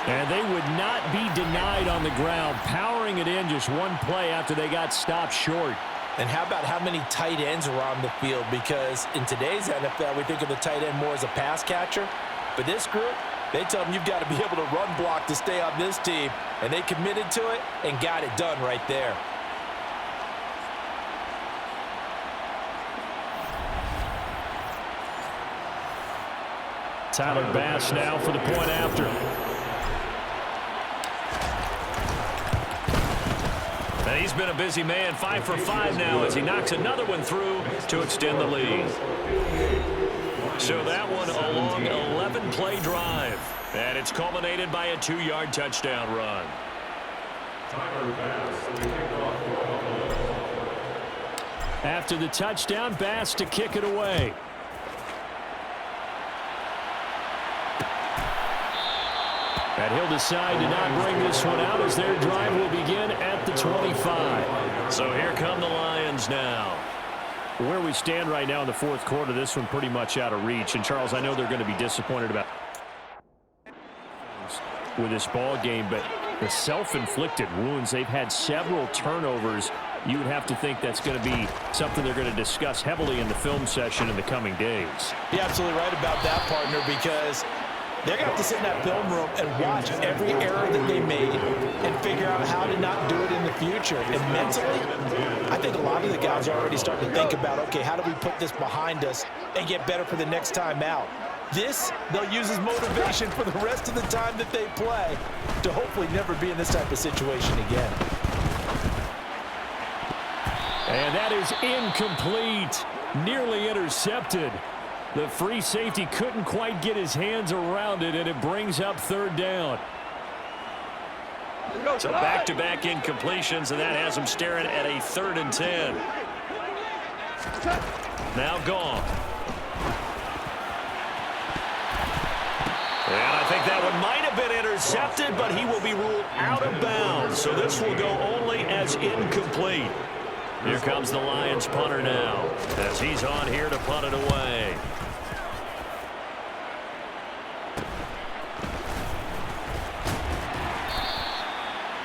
And they would not be denied on the ground, powering it in just one play after they got stopped short. And how about how many tight ends are on the field? Because in today's NFL, we think of the tight end more as a pass catcher. But this group, they tell them you've got to be able to run block to stay on this team. And they committed to it and got it done right there. Tyler Bass now for the point after. And he's been a busy man, 5 for 5 now as he knocks another one through to extend the lead. So that one a long 11-play drive. And it's culminated by a 2-yard touchdown run. After the touchdown, Bass to kick it away. And he'll decide to not bring this one out as their drive will begin at the 25. So here come the Lions now. Where we stand right now in the 4th quarter, this one pretty much out of reach. And, Charles, I know they're going to be disappointed about with this ball game, but the self-inflicted wounds, they've had several turnovers you would have to think that's going to be something they're going to discuss heavily in the film session in the coming days. You're absolutely right about that, partner, because they're going to have to sit in that film room and watch every error that they made and figure out how to not do it in the future. And mentally, I think a lot of the guys are already starting to think about, okay, how do we put this behind us and get better for the next time out? This, they'll use as motivation for the rest of the time that they play to hopefully never be in this type of situation again. And that is incomplete. Nearly intercepted. The free safety couldn't quite get his hands around it, and it brings up third down. So back-to-back incompletions, and that has him staring at a 3rd and 10. Now gone. And I think that one might have been intercepted, but he will be ruled out of bounds. So this will go only as incomplete. Here comes the Lions punter now, as he's on here to punt it away.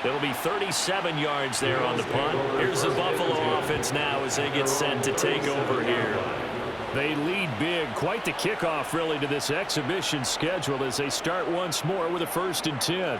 It'll be 37 yards there on the punt. Here's the Buffalo offense now as they get set to take over here. They lead big. Quite the kickoff, really, to this exhibition schedule as they start once more with a 1st and 10.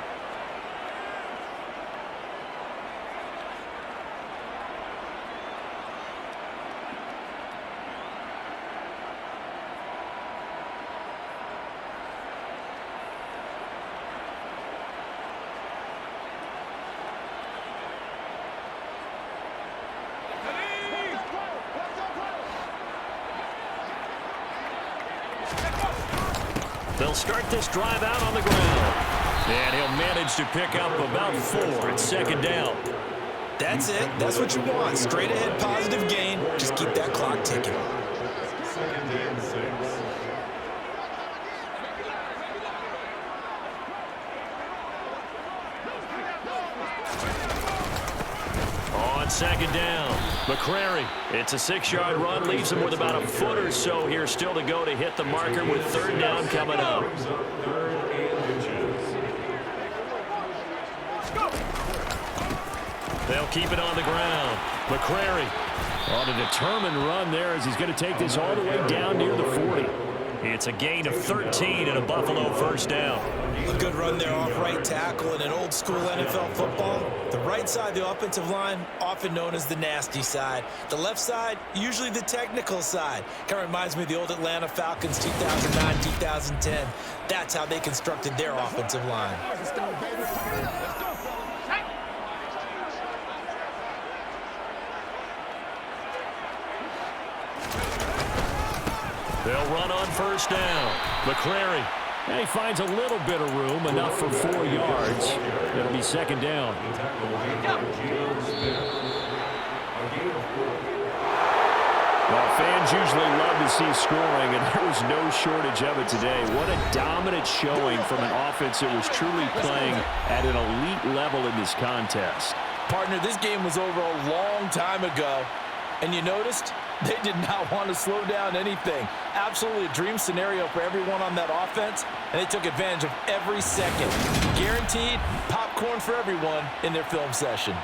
They'll start this drive out on the ground. And he'll manage to pick up about 4. It's 2nd down. That's it. That's what you want. Straight ahead, positive gain. Just keep that clock ticking. 2nd and 6. On 2nd down, McCrary. It's a 6-yard run, leaves him with about a foot or so here still to go to hit the marker with 3rd down coming up. They'll keep it on the ground. McCrary on a determined run there as he's going to take this all the way down near the 40. It's a gain of 13 and a Buffalo 1st down. A good run there off right tackle in an old school NFL football. The right side of the offensive line, often known as the nasty side. The left side, usually the technical side. Kind of reminds me of the old Atlanta Falcons 2009, 2010. That's how they constructed their offensive line. They'll run on 1st down. McCrary. And he finds a little bit of room, enough for 4 yards. It'll be 2nd down. Well, fans usually love to see scoring, and there was no shortage of it today. What a dominant showing from an offense that was truly playing at an elite level in this contest. Partner, this game was over a long time ago, and you noticed they did not want to slow down anything. Absolutely a dream scenario for everyone on that offense, and they took advantage of every second. Guaranteed popcorn for everyone in their film session.